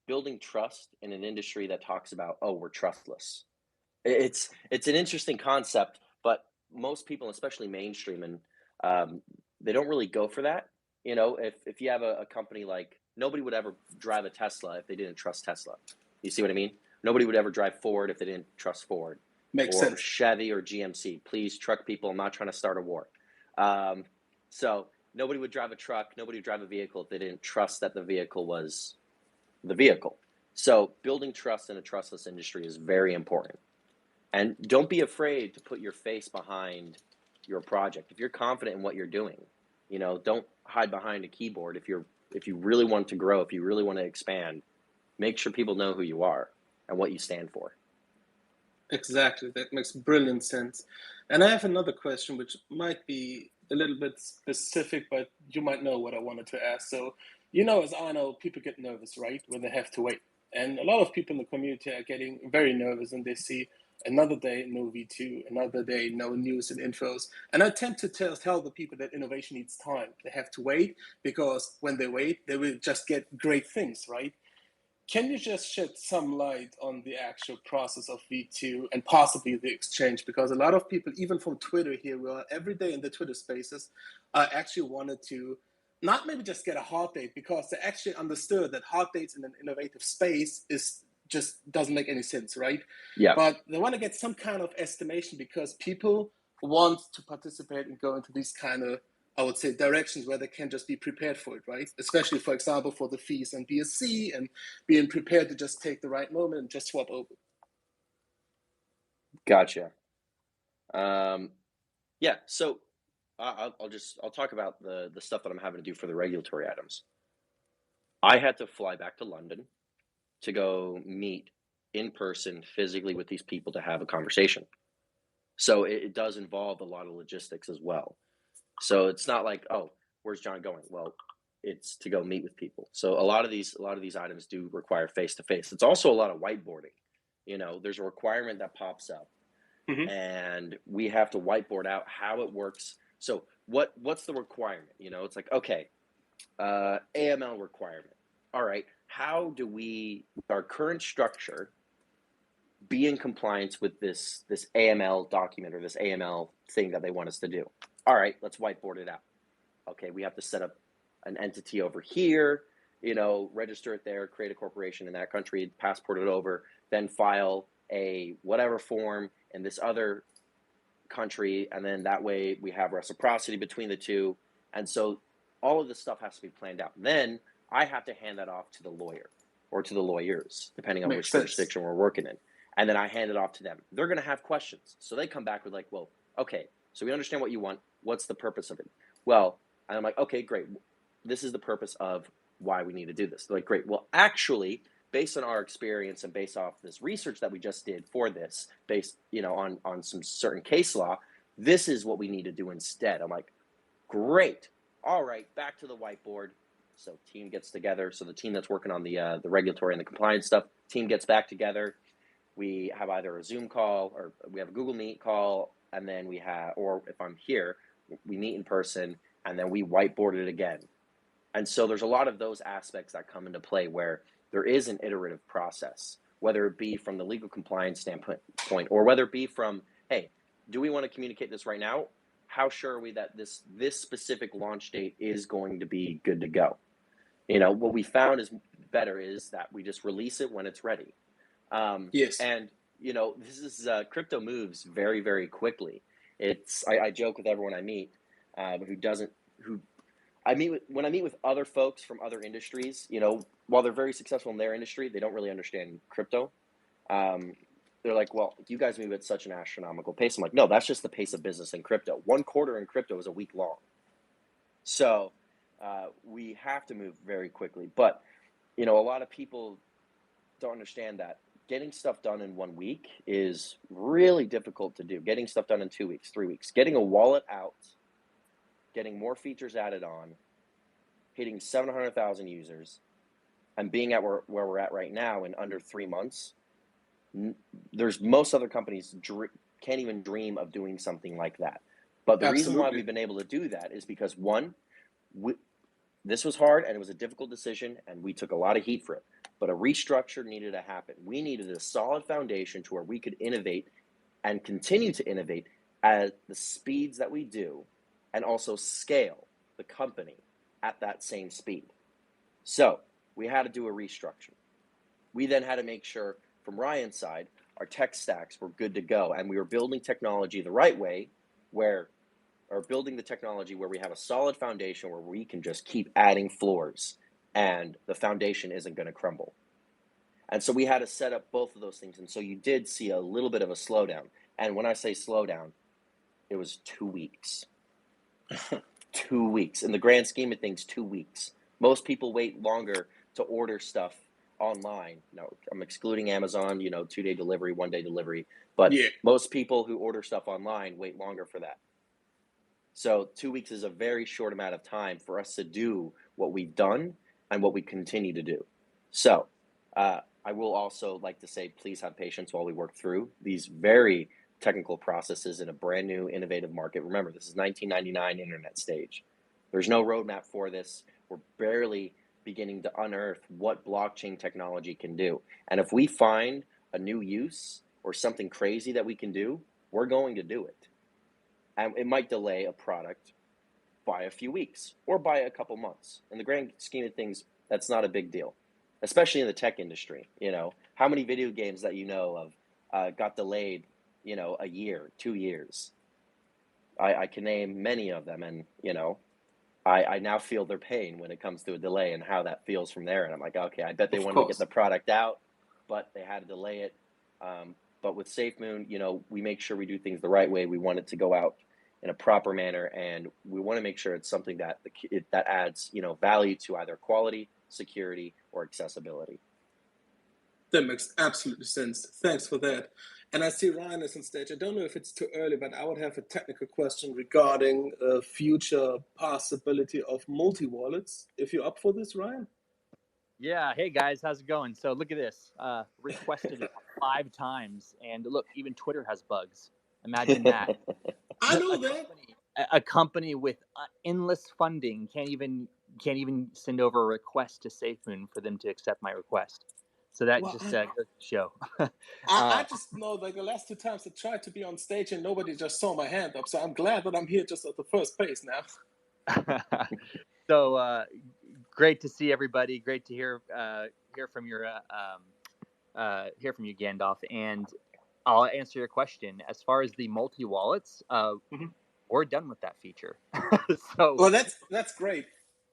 building trust in an industry that talks about, oh, we're trustless. It's an interesting concept, but most people, especially mainstream, and they don't really go for that. If you have a company, like, nobody would ever drive a Tesla if they didn't trust Tesla. You see what I mean? Nobody would ever drive Ford if they didn't trust Ford. Makes or sense. Chevy or GMC. Please, truck people, I'm not trying to start a war. So nobody would drive a truck, nobody would drive a vehicle if they didn't trust that the vehicle was the vehicle. So building trust in a trustless industry is very important. And don't be afraid to put your face behind your project. If you're confident in what you're doing, don't hide behind a keyboard. If you really want to grow, if you really want to expand, make sure people know who you are and what you stand for. Exactly. That makes brilliant sense. And I have another question, which might be a little bit specific, but you might know what I wanted to ask. So, as I know, people get nervous, right, when they have to wait. And a lot of people in the community are getting very nervous, and they see another day, no V2, another day, no news and infos. And I tend to tell the people that innovation needs time. They have to wait, because when they wait, they will just get great things, right? Can you just shed some light on the actual process of V2 and possibly the exchange? Because a lot of people, even from Twitter here, who are every day in the Twitter spaces, actually wanted to not maybe just get a hot date, because they actually understood that hot dates in an innovative space just doesn't make any sense, right? Yeah. But they want to get some kind of estimation, because people want to participate and go into these kind of, I would say, directions where they can just be prepared for it, right? Especially, for example, for the fees and BSC, and being prepared to just take the right moment and just swap over. Gotcha. Yeah. So I'll talk about the stuff that I'm having to do for the regulatory items. I had to fly back to London to go meet in person physically with these people to have a conversation. So it does involve a lot of logistics as well. So it's not like, oh, where's John going? Well, it's to go meet with people. So a lot of these items do require face to face. It's also a lot of whiteboarding. There's a requirement that pops up, Hmm. and we have to whiteboard out how it works. So what's the requirement? It's like, okay, AML requirement. All right, how do we, with our current structure, be in compliance with this AML document or this AML thing that they want us to do? All right, let's whiteboard it out. Okay, we have to set up an entity over here, register it there, create a corporation in that country, passport it over, then file a whatever form in this other country, and then that way we have reciprocity between the two. And so all of this stuff has to be planned out. Then I have to hand that off to the lawyer or to the lawyers, depending on Makes which sense. jurisdiction we're working in. And then I hand it off to them. They're going to have questions. So they come back with like, well, okay, so we understand what you want. What's the purpose of it? Well, and I'm like, okay, great. This is the purpose of why we need to do this. They're like, great. Well, actually, based on our experience and based off this research that we just did for this, based on some certain case law, this is what we need to do instead. I'm like, great. All right, back to the whiteboard. So team gets together. So the team that's working on the regulatory and the compliance stuff, team gets back together. We have either a Zoom call or we have a Google Meet call, and then we have, or if I'm here, we meet in person, and then we whiteboard it again. And so there's a lot of those aspects that come into play where there is an iterative process, whether it be from the legal compliance standpoint or whether it be from, hey, do we want to communicate this right now? How sure are we that this specific launch date is going to be good to go? What we found is better is that we just release it when it's ready. Yes. And this is crypto moves very, very quickly. I joke with everyone I meet who when I meet with other folks from other industries, while they're very successful in their industry, they don't really understand crypto. They're like, well, you guys move at such an astronomical pace. I'm like, no, that's just the pace of business in crypto. 1 quarter in crypto is a week long. So we have to move very quickly. But, a lot of people don't understand that getting stuff done in 1 week is really difficult to do. Getting stuff done in 2 weeks, 3 weeks, getting a wallet out, getting more features added on, hitting 700,000 users, and being at where we're at right now in under 3 months, there's most other companies can't even dream of doing something like that. But the reason why we've been able to do that is because, one, this was hard and it was a difficult decision and we took a lot of heat for it. But a restructure needed to happen. We needed a solid foundation to where we could innovate and continue to innovate at the speeds that we do, and also scale the company at that same speed. So we had to do a restructure. We then had to make sure from Ryan's side, our tech stacks were good to go, and we were building technology the right way, building the technology where we have a solid foundation where we can just keep adding floors and the foundation isn't going to crumble. And so we had to set up both of those things. And so you did see a little bit of a slowdown. And when I say slowdown, it was 2 weeks. 2 weeks. In the grand scheme of things, 2 weeks. Most people wait longer to order stuff online. Now, I'm excluding Amazon, 2-day delivery, 1-day delivery. But most people who order stuff online wait longer for that. So 2 weeks is a very short amount of time for us to do what we've done and what we continue to do. So I will also like to say, please have patience while we work through these very technical processes in a brand new, innovative market. Remember, this is 1999 internet stage. There's no roadmap for this. We're barely beginning to unearth what blockchain technology can do. And if we find a new use or something crazy that we can do, we're going to do it. And it might delay a product by a few weeks or by a couple months. In the grand scheme of things, that's not a big deal, especially in the tech industry. How many video games that of got delayed, a year, 2 years? I can name many of them, and I now feel their pain when it comes to a delay and how that feels from there. And I'm like, okay, I bet they wanted to get the product out, but they had to delay it. But with Safemoon, we make sure we do things the right way. We want it to go out in a proper manner, and we want to make sure it's something that that adds value to either quality, security, or accessibility. That makes absolute sense. Thanks for that. And I see Ryan is on stage. I don't know if it's too early, but I would have a technical question regarding future possibility of multi-wallets. If you're up for this, Ryan? Yeah. Hey guys, how's it going? So look at this. Requested it 5 times, and look, even Twitter has bugs. Imagine that. I know that. A company with endless funding can't even send over a request to Safemoon for them to accept my request. So that Well, just goes to show. I just know like the last 2 times I tried to be on stage and nobody just saw my hand up. So I'm glad that I'm here just at the first place now. So great to see everybody. Great to hear from your hear from you, Gandalf. And I'll answer your question. As far as the multi wallets, we're done with that feature. So well, that's great.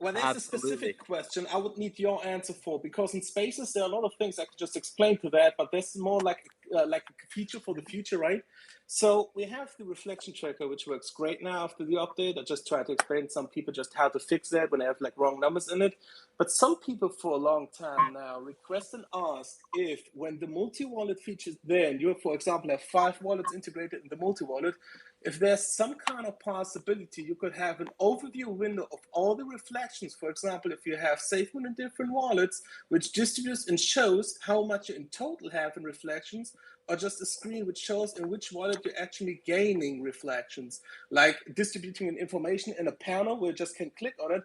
Well, that's a absolutely. specific question I would need your answer for, because in Spaces there are a lot of things I could just explain to that, but that's more like a feature for the future, right? So we have the reflection tracker, which works great now after the update. I just tried to explain to some people just how to fix that when they have like wrong numbers in it. But some people for a long time now request and ask if when the multi-wallet feature is there, and you, for example, have 5 wallets integrated in the multi-wallet, if there's some kind of possibility you could have an overview window of all the reflections. For example, if you have Safemoon in different wallets, which distributes and shows how much you in total have in reflections, or just a screen which shows in which wallet you're actually gaining reflections, like distributing an information in a panel where you just can click on it,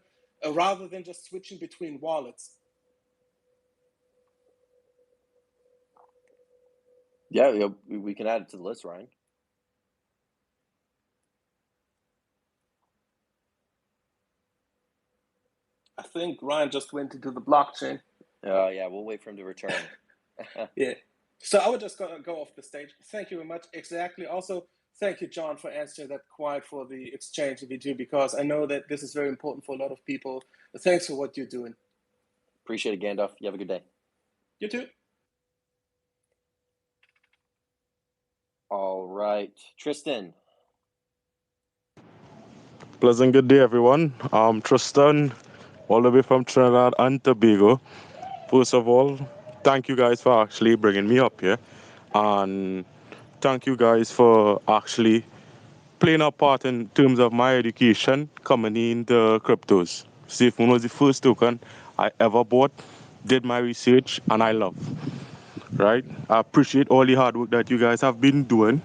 rather than just switching between wallets. Yeah, we can add it to the list, Ryan. I think Ryan just went into the blockchain. Yeah, we'll wait for him to return. Yeah. So I would just go off the stage. Thank you very much. Exactly. Also, thank you, John, for answering that quite for the exchange that we do, because I know that this is very important for a lot of people. Thanks for what you're doing. Appreciate it, Gandalf. You have a good day. You too. All right, Tristan. Pleasant good day, everyone. Tristan, all the way from Trinidad and Tobago. First of all, thank you guys for actually bringing me up here. And thank you guys for actually playing a part in terms of my education coming into cryptos. Safemoon was the first token I ever bought, did my research, and I love. Right? I appreciate all the hard work that you guys have been doing.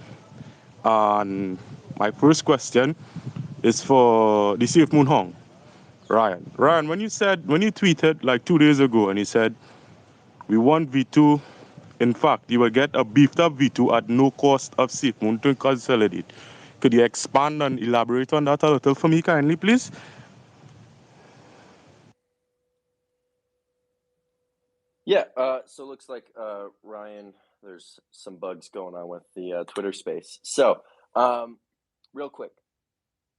And my first question is for the Safemoon Hong. Ryan, when you tweeted like 2 days ago and you said, we want V2, in fact, you will get a beefed up V2 at no cost of Safemoon to consolidate. Could you expand and elaborate on that a little for me kindly, please? Yeah, so it looks like, Ryan, there's some bugs going on with the Twitter space. So, real quick.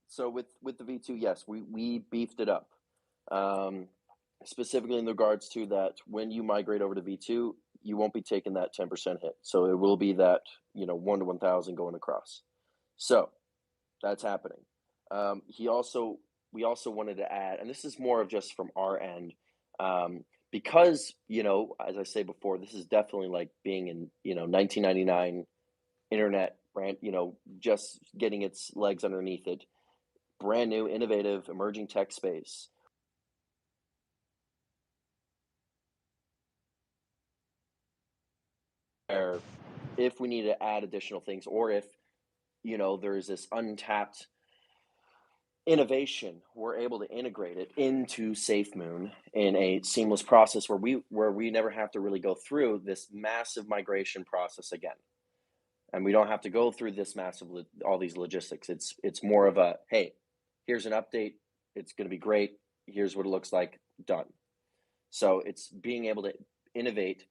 So with the V2, yes, we beefed it up. Specifically in regards to that, when you migrate over to V2, you won't be taking that 10% hit. So it will be that 1 to 1,000 going across. So that's happening. We also wanted to add, and this is more of just from our end, because as I say before, this is definitely like being in 1999 internet brand, just getting its legs underneath it. Brand new, innovative, emerging tech space. Where if we need to add additional things, or if there's this untapped innovation, we're able to integrate it into Safemoon in a seamless process where we never have to really go through this massive migration process again, and we don't have to go through this massive all these logistics. It's more of a, hey, here's an update, it's going to be great, here's what it looks like, done. So it's being able to innovate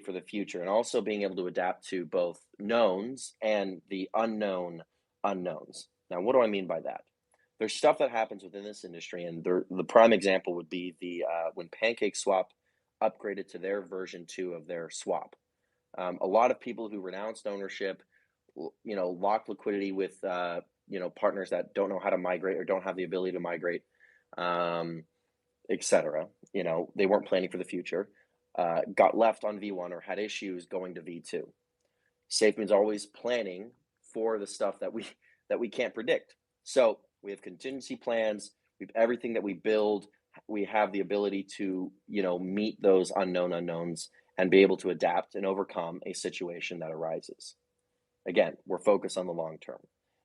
for the future, and also being able to adapt to both knowns and the unknown unknowns. Now, what do I mean by that? There's stuff that happens within this industry, and the prime example would be the when PancakeSwap upgraded to their version 2 of their swap. A lot of people who renounced ownership, locked liquidity with partners that don't know how to migrate or don't have the ability to migrate, etc. They weren't planning for the future, got left on V1 or had issues going to V2. Safemoon's always planning for the stuff that we can't predict. So we have contingency plans. We have everything that we build. We have the ability to meet those unknown unknowns and be able to adapt and overcome a situation that arises. Again, we're focused on the long term.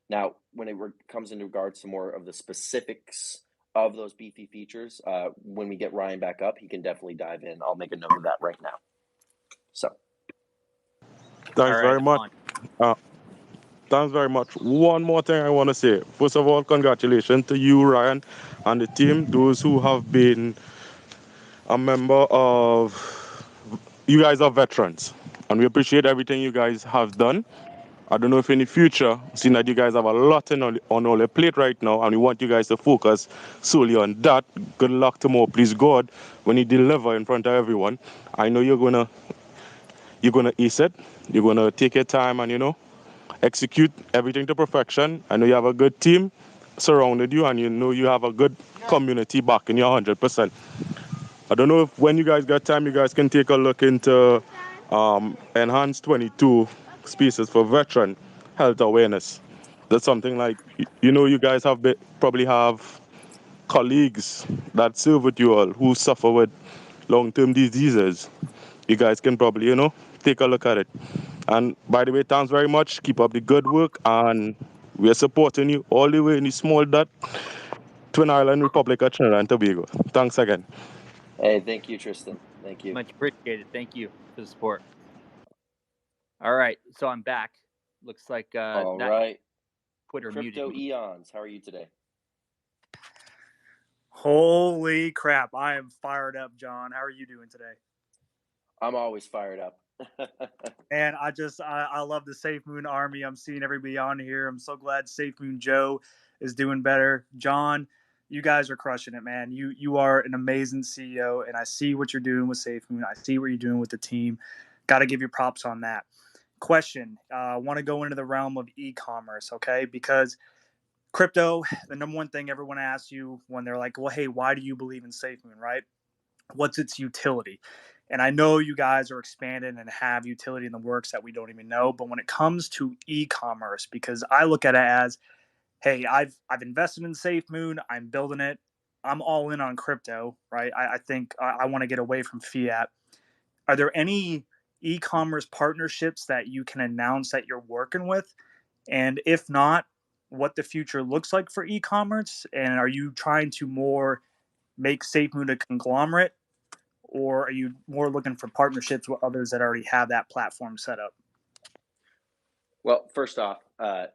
Now, when it comes in regards to more of the specifics of those beefy features, when we get Ryan back up, he can definitely dive in. I'll make a note of that right now. So, Thanks very much. Thanks very much. One more thing I want to say. First of all, congratulations to you, Ryan, and the team, those who have been a member of. You guys are veterans, and we appreciate everything you guys have done. I don't know if in the future, seeing that you guys have a lot on all your plate right now, and we want you guys to focus solely on that. Good luck tomorrow, please God, when you deliver in front of everyone. I know you're gonna ace it. You're gonna take your time and execute everything to perfection. I know you have a good team surrounded you, and you have a good community backing you 100%. I don't know if when you guys got time, you guys can take a look into Enhanced 22 spaces for veteran health awareness. That's something like, you guys probably have colleagues that serve with you all who suffer with long-term diseases. You guys can probably, take a look at it. And by the way, thanks very much. Keep up the good work, and we are supporting you all the way in the small dot, Twin Island Republic of Trinidad and Tobago. Thanks again. hey, thank you, Tristan. Thank you. Much appreciated. Thank you for the support. All right, so I'm back. Looks like All right. Twitter Crypto muted me. Eons, how are you today? Holy crap. I am fired up, John. How are you doing today? I'm always fired up. And I love the Safemoon Army. I'm seeing everybody on here. I'm so glad Safemoon Joe is doing better. John, you guys are crushing it, man. You are an amazing CEO, and I see what you're doing with Safemoon. I see what you're doing with the team. Got to give you props on that. Question, I want to go into the realm of e-commerce, okay? Because crypto, the number one thing everyone asks you when they're like, well, hey, why do you believe in Safemoon, right? What's its utility? And I know you guys are expanding and have utility in the works that we don't even know. But when it comes to e-commerce, because I look at it as, hey, I've invested in Safemoon, I'm building it, I'm all in on crypto, right? I think I want to get away from fiat. Are there any e-commerce partnerships that you can announce that you're working with? And if not, what the future looks like for e-commerce? And are you trying to more make Safemoon a conglomerate, or are you more looking for partnerships with others that already have that platform set up? Well, first off, thank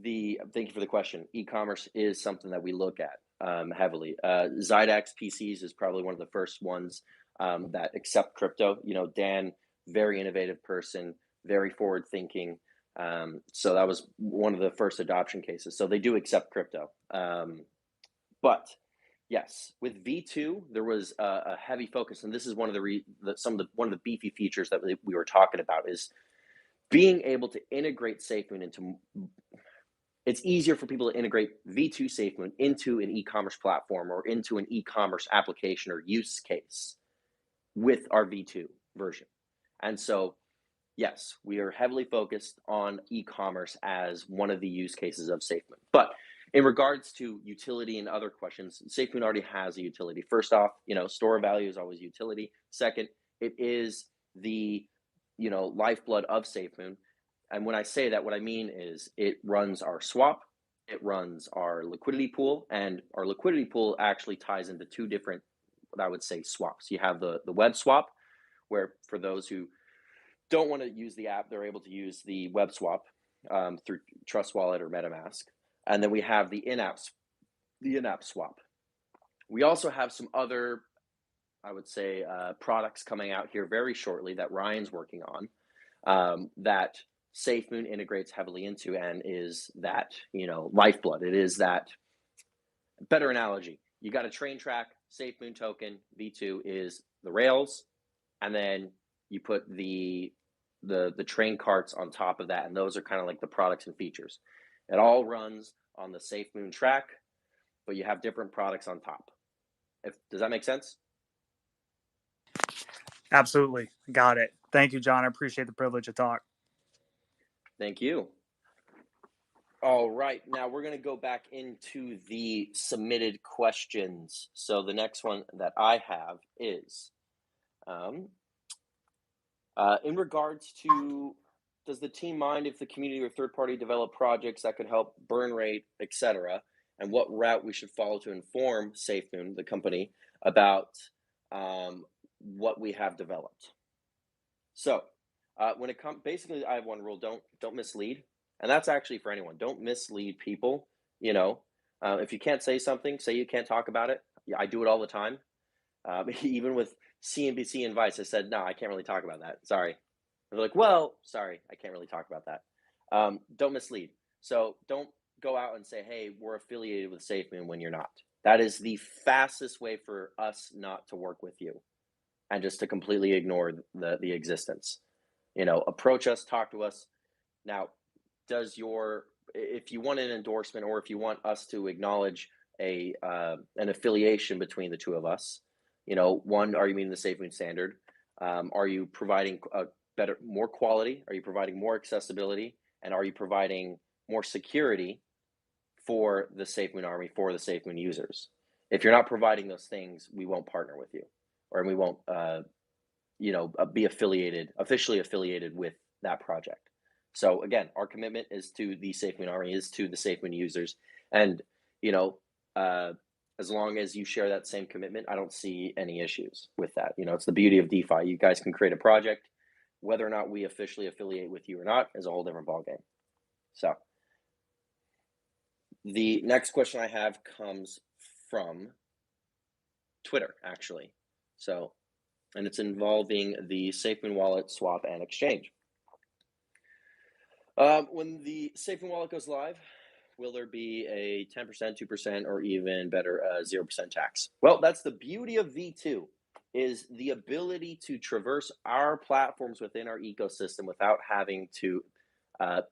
you for the question. E-commerce is something that we look at heavily. Zydax PCs is probably one of the first ones that accept crypto. Dan, very innovative person, very forward thinking. So that was one of the first adoption cases. So they do accept crypto. But yes, with V2, there was a heavy focus, and this is one of the beefy features that we were talking about, is being able to integrate Safemoon into. It's easier for people to integrate V2 Safemoon into an e-commerce platform or into an e-commerce application or use case with our V2 version. And so, yes, we are heavily focused on e-commerce as one of the use cases of Safemoon. But in regards to utility and other questions, Safemoon already has a utility. First off, store of value is always utility. Second, it is the lifeblood of Safemoon. And when I say that, what I mean is it runs our swap, it runs our liquidity pool, and our liquidity pool actually ties into two different, what I would say, swaps. You have the web swap, where for those who don't want to use the app, they're able to use the web swap through Trust Wallet or MetaMask. And then we have the in-app swap. We also have some other, I would say, products coming out here very shortly that Ryan's working on that Safemoon integrates heavily into, and is that lifeblood. It is that better analogy. You got a train track, Safemoon token, V2 is the rails, and then you put the train carts on top of that, and those are kind of like the products and features. It all runs on the Safemoon track, but you have different products on top. Does that make sense? Absolutely. Got it. Thank you, John. I appreciate the privilege to talk. Thank you. All right, now we're going to go back into the submitted questions. So the next one that I have is, in regards to, does the team mind if the community or third party develop projects that could help burn rate, etc., and what route we should follow to inform Safemoon, the company, about what we have developed? So when it comes, basically, I have one rule: don't mislead. And that's actually for anyone. Don't mislead people. You know, if you can't say something, say you can't talk about it. Yeah, I do it all the time. Even with CNBC and Vice, I said, no, I can't really talk about that. Sorry. And they're like, well, sorry, I can't really talk about that. Don't mislead. So don't go out and say, hey, we're affiliated with Safemoon when you're not. That is the fastest way for us not to work with you and just to completely ignore the existence. You know, approach us, talk to us. Now, if you want an endorsement or if you want us to acknowledge an affiliation between the two of us, you know, one, are you meeting the Safemoon standard? Are you providing more quality? Are you providing more accessibility? And are you providing more security for the Safemoon Army, for the Safemoon users? If you're not providing those things, we won't partner with you, or we won't, be officially affiliated with that project. So again, our commitment is to the Safemoon Army, is to the Safemoon users, and as long as you share that same commitment, I don't see any issues with that. You know, it's the beauty of DeFi. You guys can create a project. Whether or not we officially affiliate with you or not is a whole different ballgame. So the next question I have comes from Twitter, actually. So, and it's involving the Safemoon wallet swap and exchange. When the Safemoon wallet goes live, will there be a 10%, 2%, or even better, 0% tax? Well, that's the beauty of V2, is the ability to traverse our platforms within our ecosystem without having to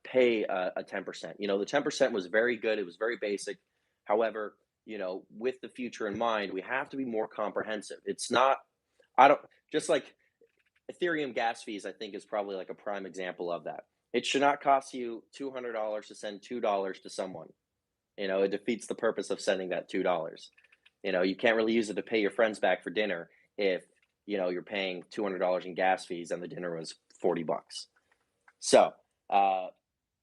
pay a 10%. You know, the 10% was very good. It was very basic. However, you know, with the future in mind, we have to be more comprehensive. It's not, just like Ethereum gas fees, I think, is probably like a prime example of that. It should not cost you $200 to send $2 to someone. You know, it defeats the purpose of sending that $2. You know, you can't really use it to pay your friends back for dinner if, you know, you're paying $200 in gas fees and the dinner was $40. So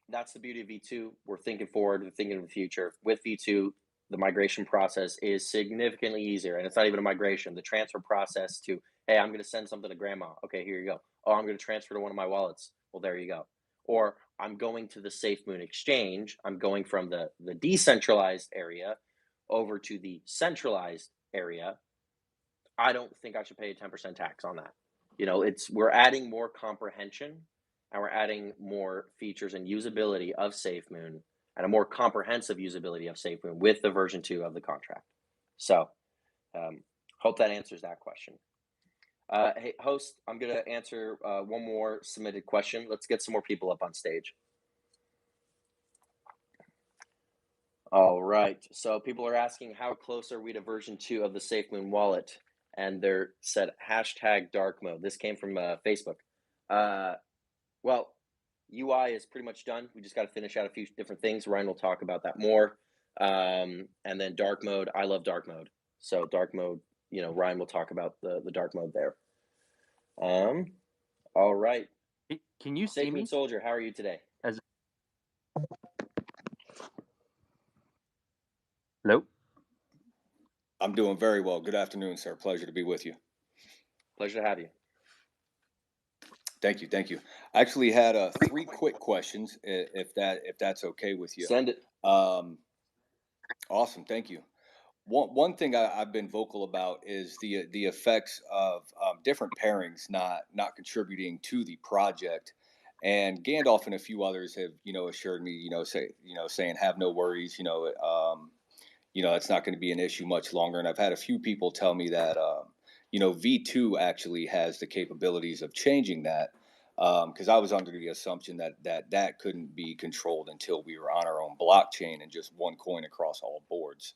that's the beauty of V2. We're thinking forward, we're thinking of the future. With V2, the migration process is significantly easier. And it's not even a migration. The transfer process to, hey, I'm going to send something to grandma. Okay, here you go. Oh, I'm going to transfer to one of my wallets. Well, there you go. Or I'm going to the Safemoon exchange. I'm going from the decentralized area over to the centralized area. I don't think I should pay a 10% tax on that. You know, we're adding more comprehension and we're adding more features and usability of Safemoon and a more comprehensive usability of Safemoon with the version 2 of the contract. So hope that answers that question. Hey, host, I'm going to answer one more submitted question. Let's get some more people up on stage. All right. So people are asking, how close are we to version 2 of the Safemoon wallet? And they're said #dark mode. This came from Facebook. Well, UI is pretty much done. We just got to finish out a few different things. Ryan will talk about that more. And then dark mode. I love dark mode. So dark mode, you know, Ryan will talk about the dark mode there. All right. Can you see me? Safemoon Soldier, how are you today? Hello? I'm doing very well. Good afternoon, sir. Pleasure to be with you. Pleasure to have you. Thank you. Thank you. I actually had 3 quick questions, if that's okay with you. Send it. Awesome. Thank you. One thing I've been vocal about is the effects of different pairings not contributing to the project. And Gandalf and a few others have, assured me, saying have no worries, it's not going to be an issue much longer. And I've had a few people tell me that, V2 actually has the capabilities of changing that. because I was under the assumption that couldn't be controlled until we were on our own blockchain and just one coin across all boards.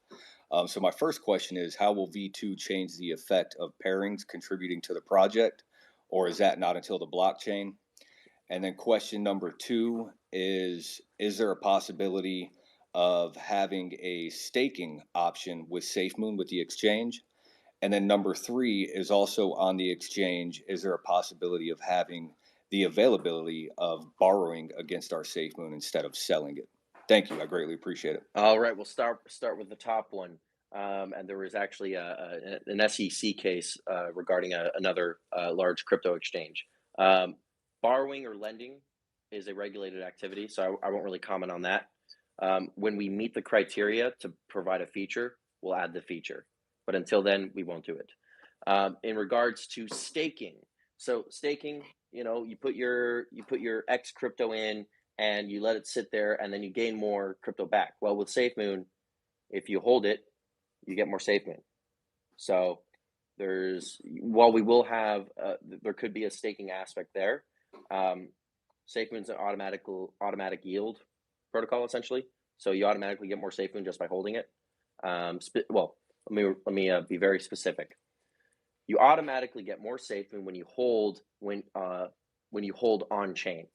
So my first question is, how will V2 change the effect of pairings contributing to the project, or is that not until the blockchain? And then question number two is there a possibility of having a staking option with Safemoon with the exchange? And then number three is also on the exchange, is there a possibility of having the availability of borrowing against our Safemoon instead of selling it? Thank you. I greatly appreciate it. All right, we'll start with the top one. And there was actually an SEC case regarding another large crypto exchange. Borrowing or lending is a regulated activity, so I won't really comment on that. When we meet the criteria to provide a feature, we'll add the feature. But until then, we won't do it. In regards to staking, so staking, you put your X crypto in and you let it sit there, and then you gain more crypto back. Well, with Safemoon, if you hold it, you get more Safemoon. So while we will have, there could be a staking aspect there. Safemoon's an automatic yield protocol essentially. So you automatically get more Safemoon just by holding it. Well, let me be very specific. You automatically get more Safemoon when you hold on chain.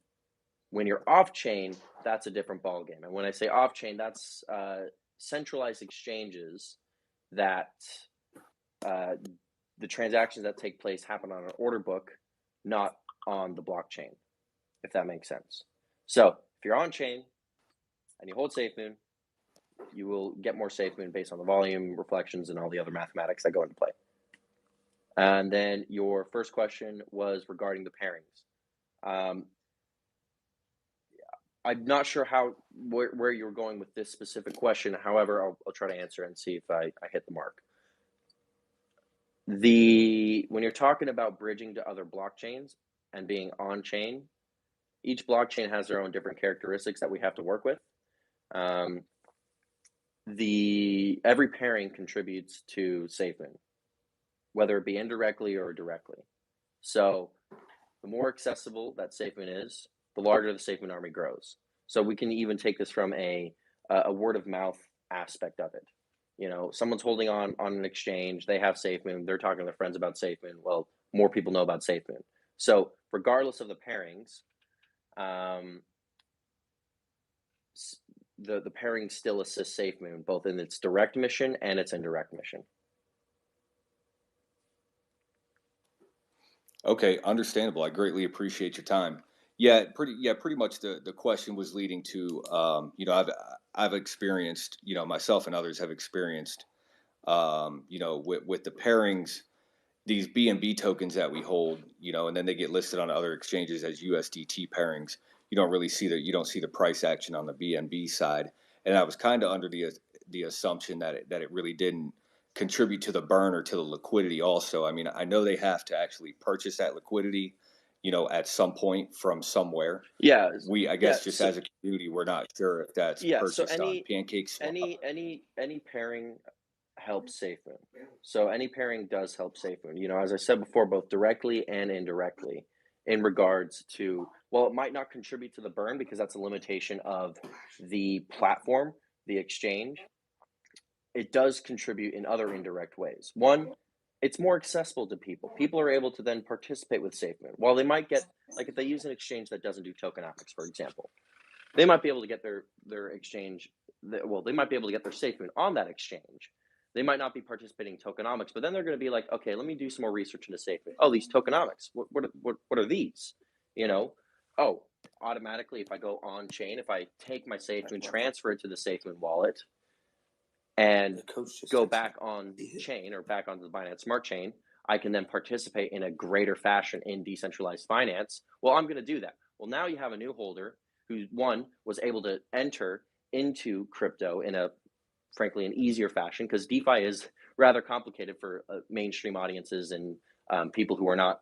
When you're off chain, that's a different ballgame. And when I say off chain, that's centralized exchanges that the transactions that take place happen on an order book, not on the blockchain, if that makes sense. So if you're on chain and you hold Safemoon, you will get more Safemoon based on the volume, reflections, and all the other mathematics that go into play. And then your first question was regarding the pairings. I'm not sure where you're going with this specific question. However, I'll try to answer and see if I hit the mark. When you're talking about bridging to other blockchains and being on chain, each blockchain has their own different characteristics that we have to work with. Every pairing contributes to Safemoon, whether it be indirectly or directly. So the more accessible that Safemoon is, the larger the Safemoon army grows. So we can even take this from a word of mouth aspect of it. Someone's holding on an exchange, they have Safemoon, they're talking to their friends about Safemoon. Well, more people know about Safemoon. So regardless of the pairings, the pairing still assists Safemoon, both in its direct mission and its indirect mission. Okay, understandable. I greatly appreciate your time. Yeah, pretty much the question was leading to, I've experienced, myself and others have experienced, with the pairings, these BNB tokens that we hold, and then they get listed on other exchanges as USDT pairings. You don't see the price action on the BNB side. And I was kind of under the assumption that it really didn't contribute to the burn or to the liquidity also. I mean, I know they have to actually purchase that liquidity, at some point from somewhere. Yeah. I guess just as a community, we're not sure if that's purchased on PancakeSwap. Any pairing helps Safemoon. So any pairing does help Safemoon. As I said before, both directly and indirectly in regards to, well, it might not contribute to the burn because that's a limitation of the platform, the exchange. It does contribute in other indirect ways. One, it's more accessible to people. People are able to then participate with Safemoon. While they might get, like if they use an exchange that doesn't do tokenomics, for example, they might be able to get their exchange, they might be able to get their Safemoon on that exchange. They might not be participating in tokenomics, but then they're going to be like, okay, let me do some more research into Safemoon. Oh, these tokenomics, what are these? Oh, automatically if I go on chain, if I take my Safemoon, transfer it to the Safemoon wallet, and go back on chain or back onto the Binance Smart Chain, I can then participate in a greater fashion in decentralized finance. Well, I'm going to do that. Well, now you have a new holder who, one, was able to enter into crypto in frankly, an easier fashion, because DeFi is rather complicated for mainstream audiences and people who are not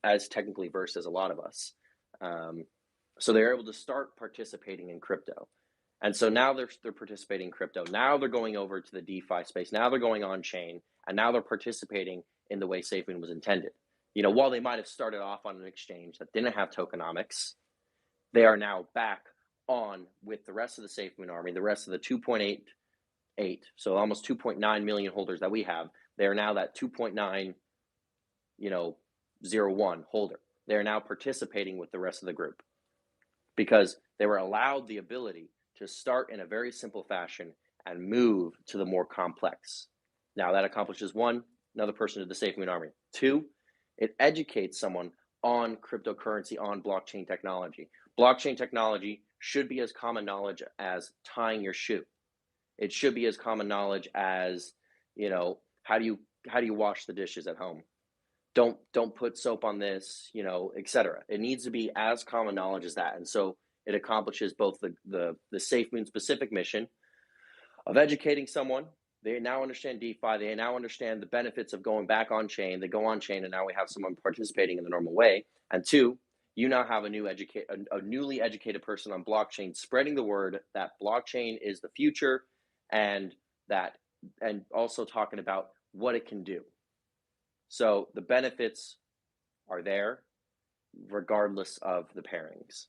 as technically versed as a lot of us. So they're able to start participating in crypto. And so now they're participating in crypto. Now they're going over to the DeFi space. Now they're going on chain, and now they're participating in the way Safemoon was intended. while they might have started off on an exchange that didn't have tokenomics, they are now back on with the rest of the Safemoon army, the rest of the 2.88, so almost 2.9 million holders that we have. They are now that 2.901 holder. They are now participating with the rest of the group because they were allowed the ability to start in a very simple fashion and move to the more complex. Now that accomplishes one, another person to the Safemoon army. Two, it educates someone on cryptocurrency, on blockchain technology. Blockchain technology should be as common knowledge as tying your shoe. It should be as common knowledge as, how do you wash the dishes at home? Don't put soap on this, etc. It needs to be as common knowledge as that. And so it accomplishes both the Safemoon specific mission of educating someone. They now understand DeFi. They now understand the benefits of going back on chain. They go on chain, and now we have someone participating in the normal way. And two, you now have a newly educated person on blockchain spreading the word that blockchain is the future, and also talking about what it can do. So the benefits are there regardless of the pairings.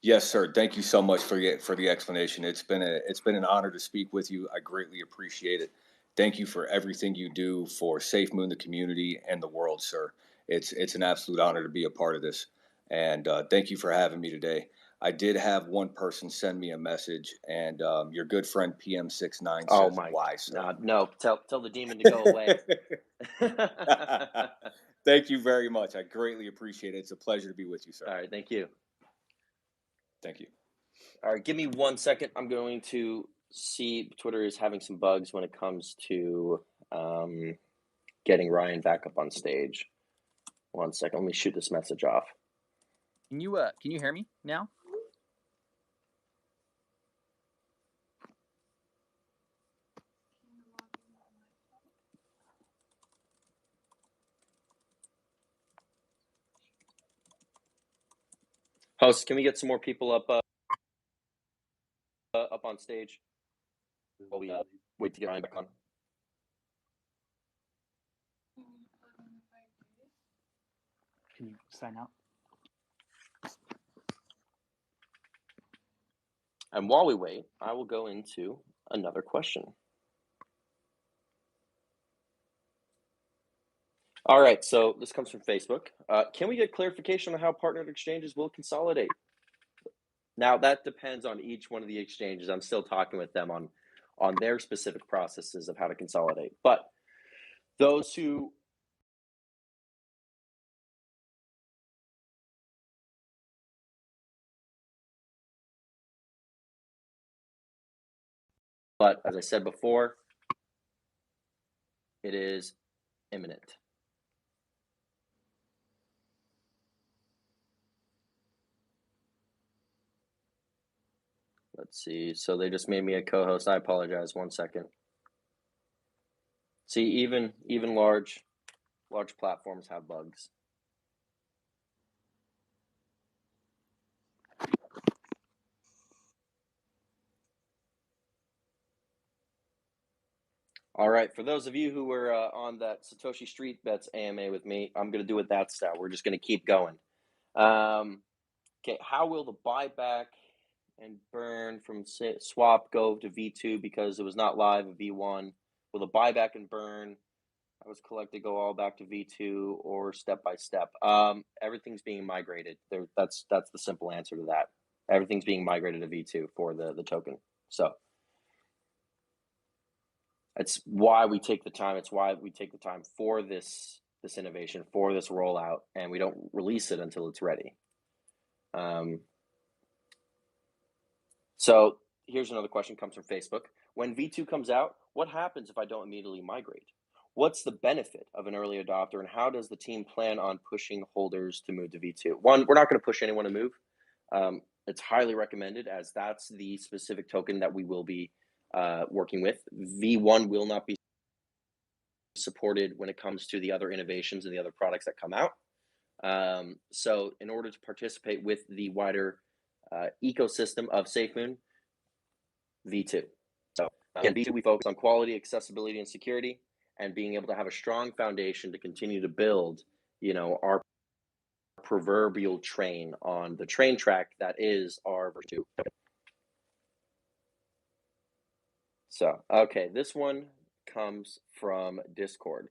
Yes, sir. Thank you so much for the explanation. It's been an honor to speak with you. I greatly appreciate it. Thank you for everything you do for Safemoon, the community, and the world, sir. It's an absolute honor to be a part of this. And thank you for having me today. I did have one person send me a message, and your good friend PM69 says, "Why, sir?" No, tell the demon to go away. Thank you very much. I greatly appreciate it. It's a pleasure to be with you, sir. All right, thank you. Thank you. All right, give me 1 second. I'm going to see Twitter is having some bugs when it comes to getting Ryan back up on stage. 1 second. Let me shoot this message off. Can you hear me now? Host, can we get some more people up on stage while we wait to get Ryan back on? Can you sign out? And while we wait, I will go into another question. All right, so this comes from Facebook. Can we get clarification on how partnered exchanges will consolidate? Now, that depends on each one of the exchanges. I'm still talking with them on their specific processes of how to consolidate. But those who But as I said before, it is imminent. Let's see. So they just made me a co-host. I apologize. 1 second. See, even large platforms have bugs. All right, for those of you who were on that Satoshi Street Bets AMA with me, I'm going to do it that style. We're just going to keep going. Okay, how will the buyback and burn from swap go to V2 because it was not live at V1? Will the buyback and burn that was collected go all back to V2 or step by step? Everything's being migrated. That's the simple answer to that. Everything's being migrated to V2 for the token. So it's why we take the time. It's why we take the time for this innovation, for this rollout, and we don't release it until it's ready. So here's another question, comes from Facebook. When V2 comes out, what happens if I don't immediately migrate? What's the benefit of an early adopter, and how does the team plan on pushing holders to move to V2? One, we're not going to push anyone to move. It's highly recommended, as that's the specific token that we will be working with. V1 will not be supported when it comes to the other innovations and the other products that come out. So in order to participate with the wider ecosystem of Safemoon, V2. So again, V2, we focus on quality, accessibility, and security. and being able to have a strong foundation to continue to build, our proverbial train on the train track that is our virtue. So, okay, this one comes from Discord.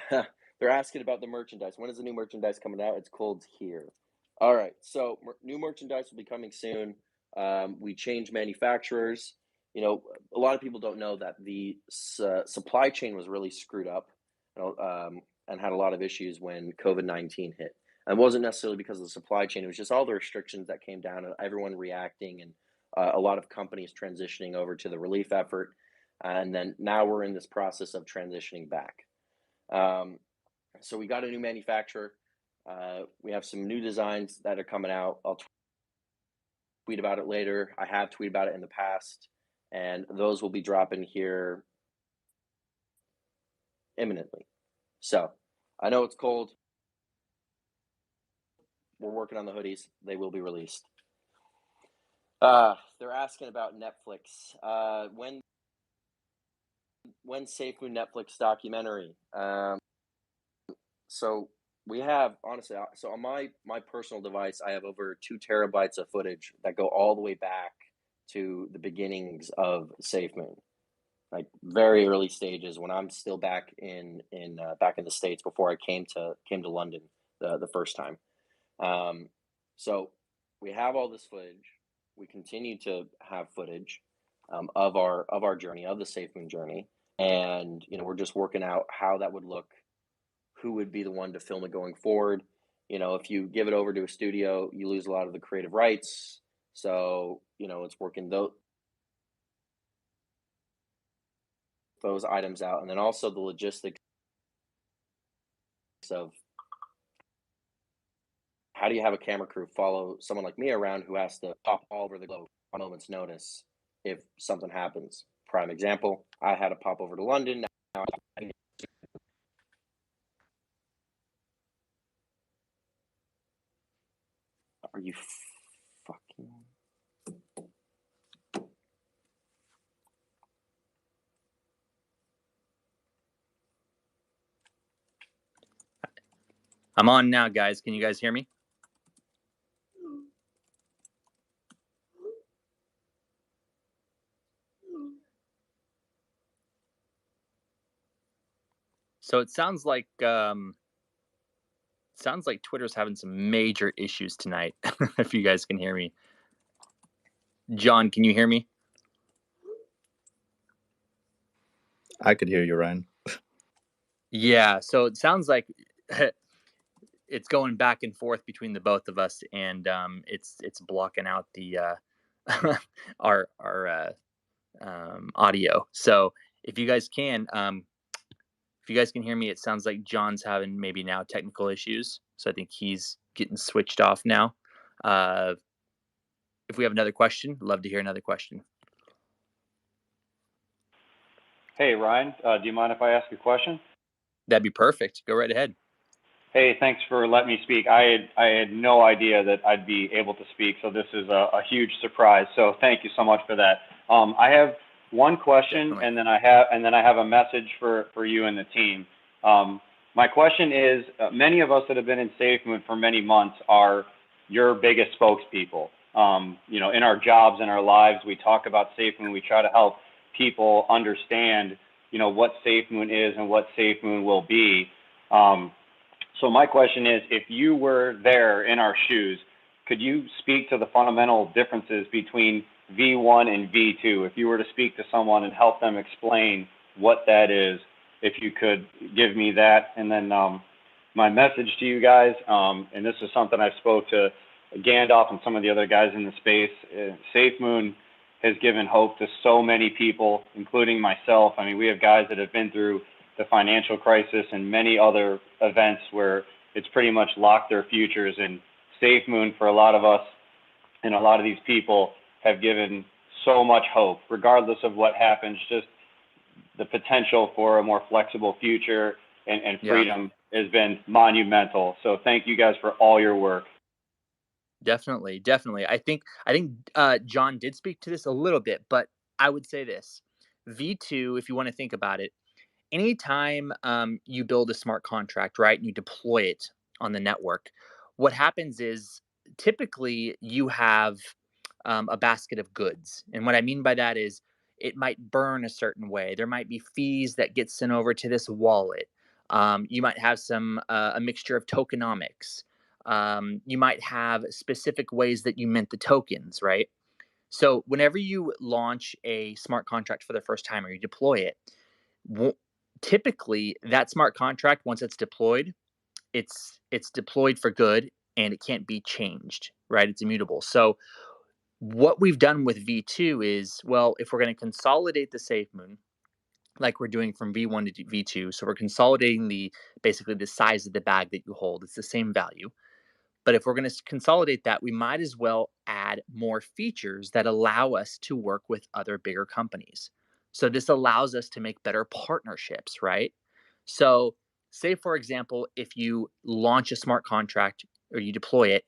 They're asking about the merchandise. When is the new merchandise coming out? It's cold here. All right, so new merchandise will be coming soon. We changed manufacturers. A lot of people don't know that the supply chain was really screwed up, and had a lot of issues when COVID-19 hit. And it wasn't necessarily because of the supply chain; it was just all the restrictions that came down, and everyone reacting, and a lot of companies transitioning over to the relief effort. And then now we're in this process of transitioning back. So we got a new manufacturer. We have some new designs that are coming out. I'll tweet about it later. I have tweeted about it in the past, and those will be dropping here imminently. So I know it's cold. We're working on the hoodies. They will be released. They're asking about Netflix. When Safemoon Netflix documentary? So we have, honestly, so on my personal device, I have over 2 terabytes of footage that go all the way back to the beginnings of Safemoon, like very early stages when I'm still back in the States before I came to London the first time. So we have all this footage. We continue to have footage of our journey, of the Safemoon journey, and we're just working out how that would look, who would be the one to film it going forward. If you give it over to a studio, you lose a lot of the creative rights. So, it's working those items out. And then also the logistics of how do you have a camera crew follow someone like me around who has to pop all over the globe on a moment's notice if something happens. Prime example, I had to pop over to London. Now are you fucking... I'm on now, guys. Can you guys hear me? So it sounds like Twitter's having some major issues tonight. If you guys can hear me, John, can you hear me? I could hear you, Ryan. Yeah. So it sounds like it's going back and forth between the both of us, and it's blocking out the our audio. So if you guys can hear me, it sounds like John's having maybe now technical issues. So I think he's getting switched off now. If we have another question, love to hear another question. Hey, Ryan, do you mind if I ask a question? That'd be perfect. Go right ahead. Hey, thanks for letting me speak. I had no idea that I'd be able to speak, so this is a huge surprise. So thank you so much for that. I have one question, Definitely. and then I have a message for you and the team. My question is, many of us that have been in Safemoon for many months are your biggest spokespeople. In our jobs and our lives, we talk about Safemoon. We try to help people understand, what Safemoon is and what Safemoon will be. So my question is, if you were there in our shoes, could you speak to the fundamental differences between V1 and V2? If you were to speak to someone and help them explain what that is, if you could give me that. And then my message to you guys, and this is something I spoke to Gandalf and some of the other guys in the space, Safemoon has given hope to so many people, including myself. I mean, we have guys that have been through the financial crisis and many other events where it's pretty much locked their futures. And Safemoon, for a lot of us and a lot of these people, have given so much hope, regardless of what happens. Just the potential for a more flexible future and freedom has been monumental. So thank you guys for all your work. Definitely. I think John did speak to this a little bit, but I would say this: V2, if you want to think about it, anytime you build a smart contract, right, and you deploy it on the network, what happens is typically you have a basket of goods. And what I mean by that is it might burn a certain way. There might be fees that get sent over to this wallet. You might have a mixture of tokenomics. You might have specific ways that you mint the tokens, right? So whenever you launch a smart contract for the first time or you deploy it, typically that smart contract, once it's deployed, it's deployed for good and it can't be changed, right? It's immutable. So what we've done with V2 is, well, if we're going to consolidate the Safemoon, like we're doing from V1 to V2, so we're consolidating basically the size of the bag that you hold. It's the same value. But if we're going to consolidate that, we might as well add more features that allow us to work with other bigger companies. So this allows us to make better partnerships, right? So say, for example, if you launch a smart contract or you deploy it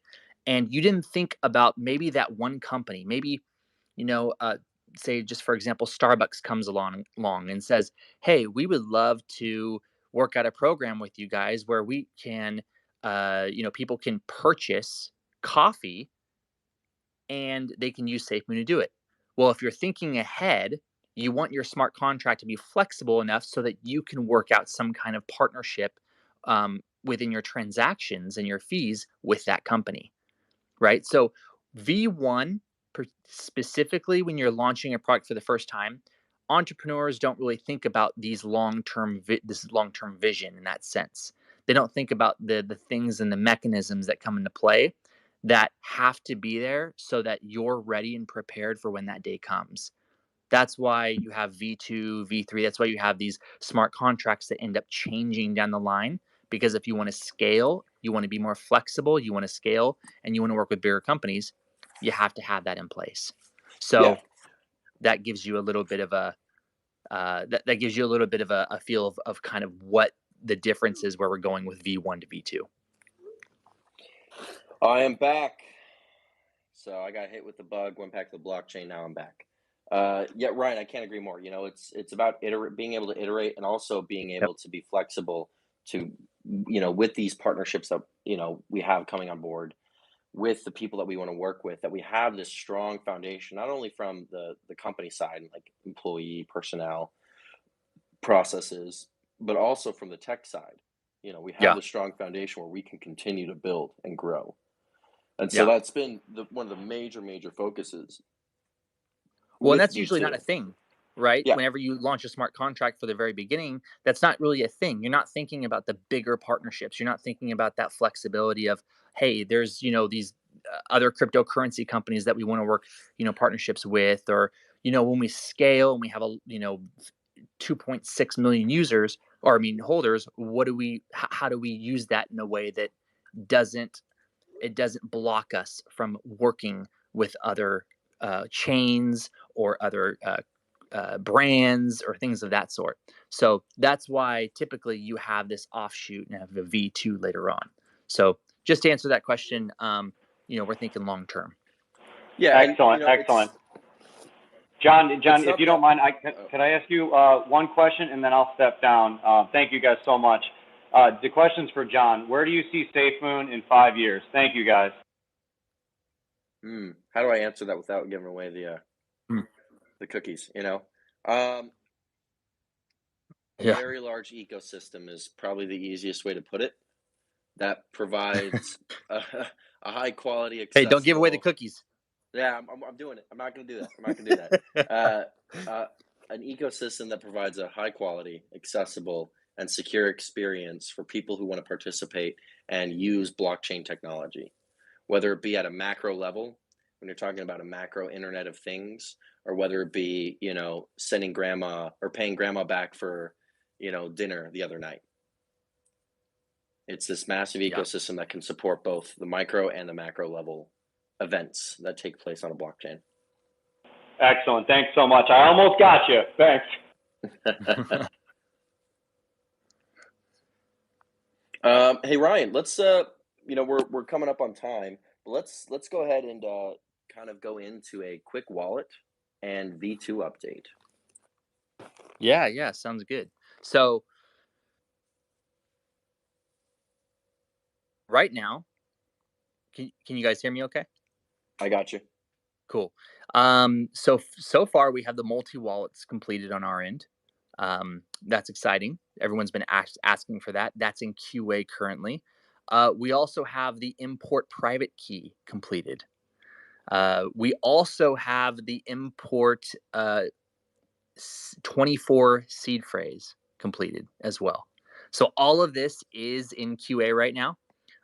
and you didn't think about maybe that one company, maybe, you know, say just for example, Starbucks comes along and says, hey, we would love to work out a program with you guys where we can people can purchase coffee and they can use SafeMoon to do it. Well, if you're thinking ahead, you want your smart contract to be flexible enough so that you can work out some kind of partnership within your transactions and your fees with that company, right? So V1, specifically when you're launching a product for the first time, entrepreneurs don't really think about this long-term vision in that sense. They don't think about the things and the mechanisms that come into play that have to be there so that you're ready and prepared for when that day comes. That's why you have V2, V3. That's why you have these smart contracts that end up changing down the line. Because if you want to scale, you want to be more flexible, you want to scale, and you want to work with bigger companies, you have to have that in place. So that gives you a little bit of a a feel of kind of what the difference is where we're going with V1 to V2. I am back. So I got hit with the bug, went back to the blockchain. Now I'm back. Yeah, Ryan, I can't agree more. You know, it's about being able to iterate and also being able to be flexible to, you know, with these partnerships that, you know, we have coming on board with the people that we want to work with, that we have this strong foundation, not only from the company side, like employee personnel processes, but also from the tech side. You know, we have this strong foundation where we can continue to build and grow. And so that's been one of the major focuses. Well, and that's usually not a thing, right? Yeah. Whenever you launch a smart contract for the very beginning, that's not really a thing. You're not thinking about the bigger partnerships. You're not thinking about that flexibility of, hey, there's, you know, these other cryptocurrency companies that we want to work, you know, partnerships with, or, you know, when we scale and we have 2.6 million users, or I mean holders, how do we use that in a way that doesn't block us from working with other chains or other brands or things of that sort. So that's why typically you have this offshoot and have a V2 later on. So just to answer that question, we're thinking long term. Yeah, excellent, excellent. John, if you don't mind, can I ask you one question and then I'll step down? Thank you guys so much. The question's for John. Where do you see Safemoon in 5 years? Thank you, guys. How do I answer that without giving away the cookies? You know, a very large ecosystem is probably the easiest way to put it. That provides a high quality, accessible. Hey, don't give away the cookies. Yeah, I'm doing it. I'm not going to do that. I'm not going to do that. An ecosystem that provides a high quality, accessible, and secure experience for people who want to participate and use blockchain technology, whether it be at a macro level, when you're talking about a macro Internet of Things, or whether it be, you know, sending grandma or paying grandma back for, you know, dinner the other night. It's this massive ecosystem that can support both the micro and the macro level events that take place on a blockchain. Excellent. Thanks so much. I almost got you. Thanks. Hey Ryan, let's we're coming up on time, but let's go ahead and kind of go into a quick wallet and V2 update. Yeah, sounds good. So right now, can you guys hear me okay? I got you. Cool. So far we have the multi-wallets completed on our end. That's exciting. Everyone's been asking for that. That's in QA currently. We also have the import private key completed. We also have the import 24 seed phrase completed as well. So all of this is in QA right now.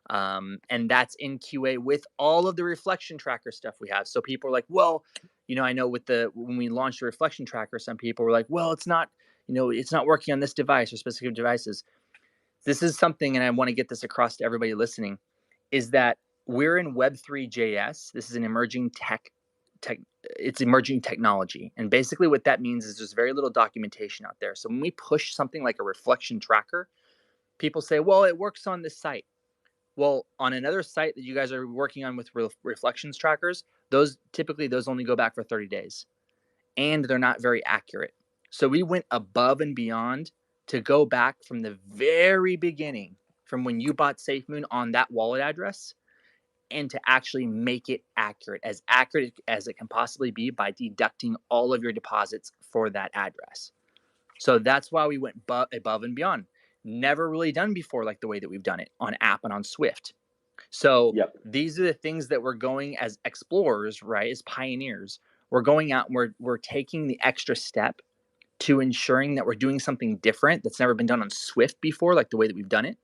And that's in QA with all of the reflection tracker stuff we have. So people are like, well, I know when we launched the reflection tracker, some people were like, well, it's not working on this device or specific devices. This is something, and I want to get this across to everybody listening, is that we're in Web3.js. This is an emerging it's emerging technology. And basically what that means is there's very little documentation out there. So when we push something like a reflection tracker, people say, well, it works on this site. Well, on another site that you guys are working on with reflections trackers, those only go back for 30 days and they're not very accurate. So we went above and beyond to go back from the very beginning, from when you bought Safemoon on that wallet address, and to actually make it accurate as it can possibly be by deducting all of your deposits for that address. So that's why we went above and beyond. Never really done before like the way that we've done it on app and on Swift. So these are the things that we're going as explorers, right? As pioneers, we're going out and we're taking the extra step to ensuring that we're doing something different that's never been done on Swift before, like the way that we've done it.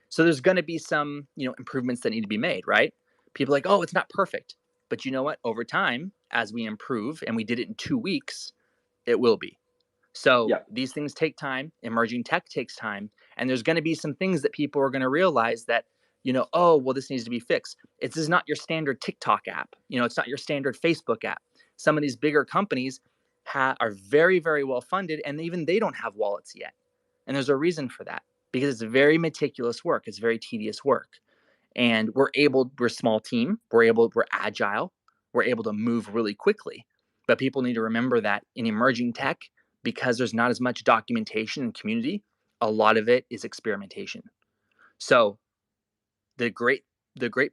So there's going to be some, improvements that need to be made, right? People are like, oh, it's not perfect. But you know what? Over time, as we improve, and we did it in 2 weeks, it will be. So these things take time. Emerging tech takes time. And there's going to be some things that people are going to realize that, oh, well, this needs to be fixed. This is not your standard TikTok app. It's not your standard Facebook app. Some of these bigger companies are very, very well funded, and even they don't have wallets yet. And there's a reason for that, because it's very meticulous work. It's very tedious work. And we're a small team. We're agile. We're able to move really quickly. But people need to remember that in emerging tech, because there's not as much documentation and community, a lot of it is experimentation. So the great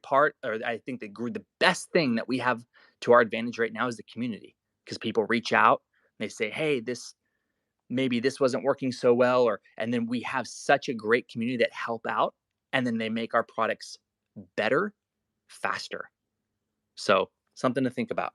part, or I think the best thing that we have to our advantage right now is the community, because people reach out and they say, hey, maybe this wasn't working so well, and then we have such a great community that help out, and then they make our products better, faster. So something to think about.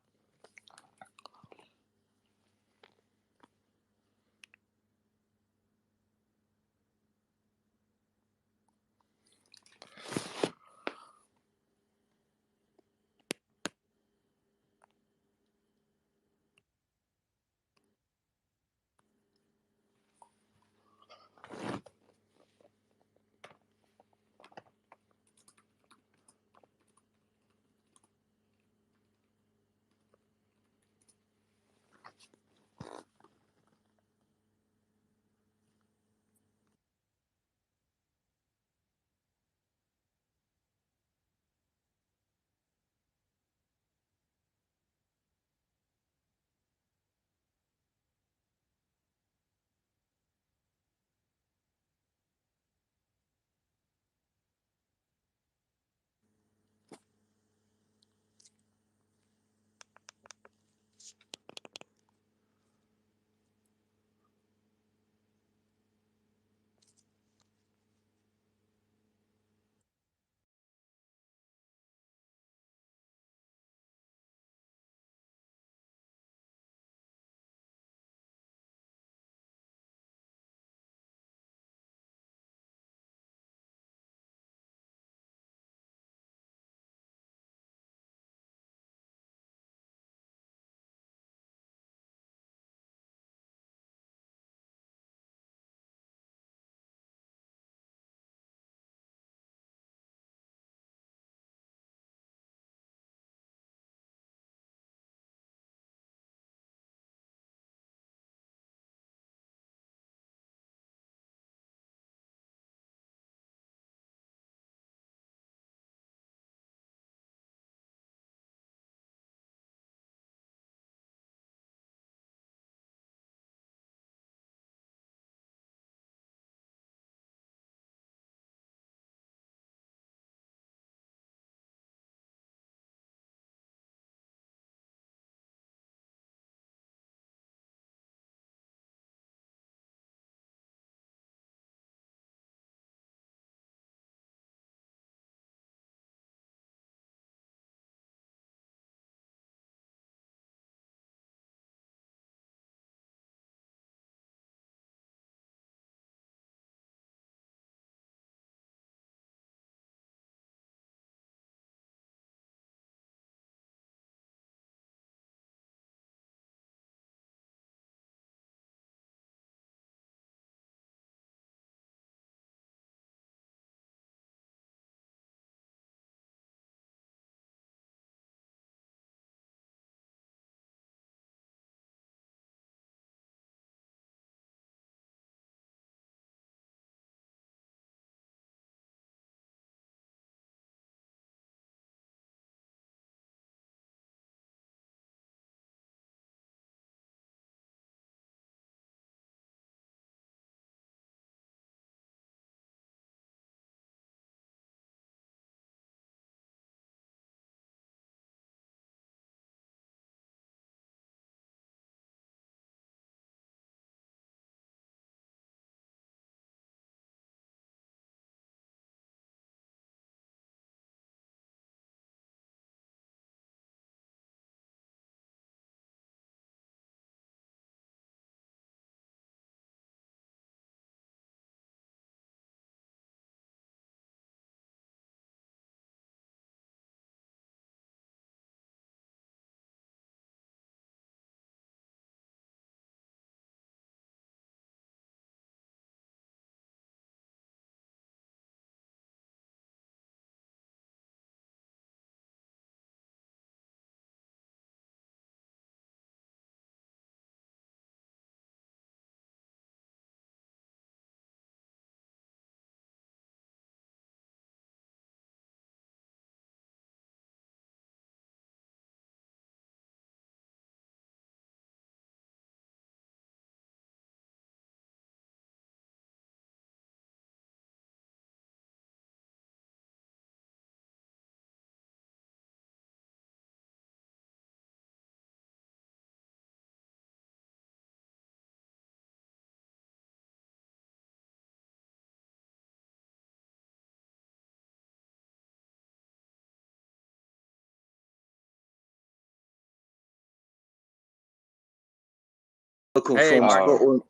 Welcome Hey, from Martin. Scotland.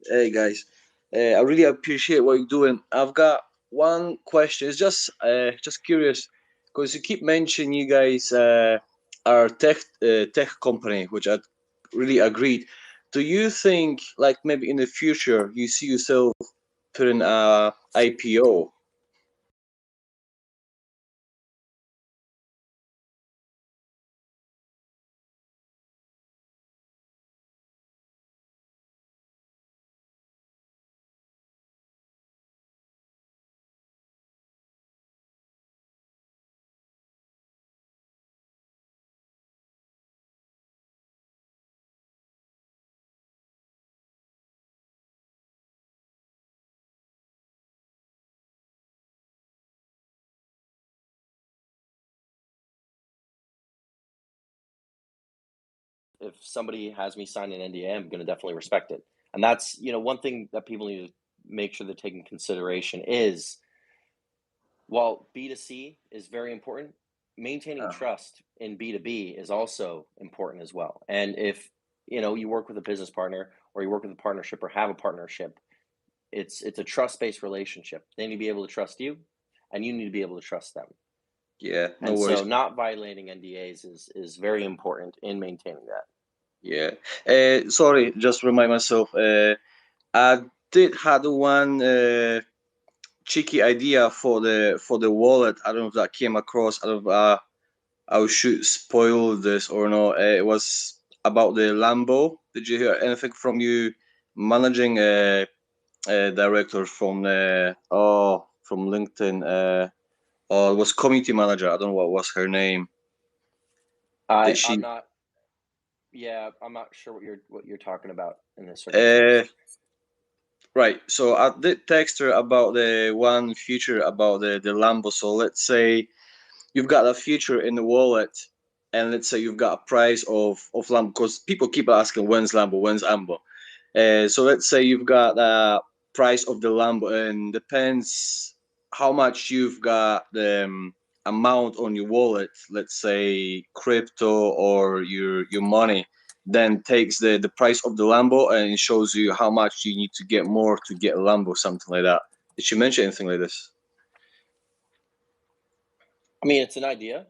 Hey guys, I really appreciate what you're doing. I've got one question. It's just curious because you keep mentioning you guys are tech company, which I really agreed. Do you think like maybe in the future you see yourself putting a IPO? If somebody has me sign an NDA, I'm going to definitely respect it. And that's, one thing that people need to make sure they take in consideration is, while B2C is very important, maintaining trust in B2B is also important as well. And if, you work with a business partner or you work with a partnership or have a partnership, it's a trust-based relationship. They need to be able to trust you and you need to be able to trust them. Yeah, no And worries. so not violating NDAs is very important in maintaining that. Yeah. Sorry, just remind myself. I did had one cheeky idea for the wallet. I don't know if that came across. I don't know if I should spoil this or not. It was about the Lambo. Did you hear anything from you managing director from from LinkedIn? Or it was community manager. I don't know what was her name. Did she? I'm not. Yeah, I'm not sure what you're talking about in this circumstance. Right. So I did text her about the one feature about the Lambo. So let's say you've got a feature in the wallet, and let's say you've got a price of Lambo, because people keep asking when's Lambo, when's Ambo. So let's say you've got a price of the Lambo, and depends how much you've got the amount on your wallet. Let's say crypto or your money, then takes the price of the Lambo and it shows you how much you need to get more to get a Lambo, something like that. Did you mention anything like this? I mean, it's an idea.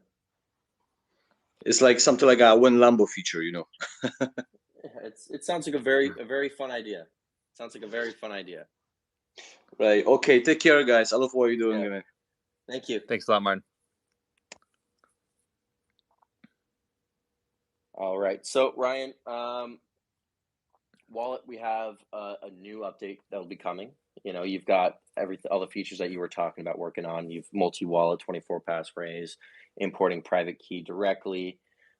It's like something like a win Lambo feature, It sounds like a very fun idea. Sounds like a very fun idea. Right. Okay. Take care, guys. I love what you're doing, Yeah. man. Thank you. Thanks a lot, Martin. All right. So Ryan, Wallet, we have a new update that will be coming. You've got all the features that you were talking about working on. You've multi-wallet, 24 passphrase, importing private key directly.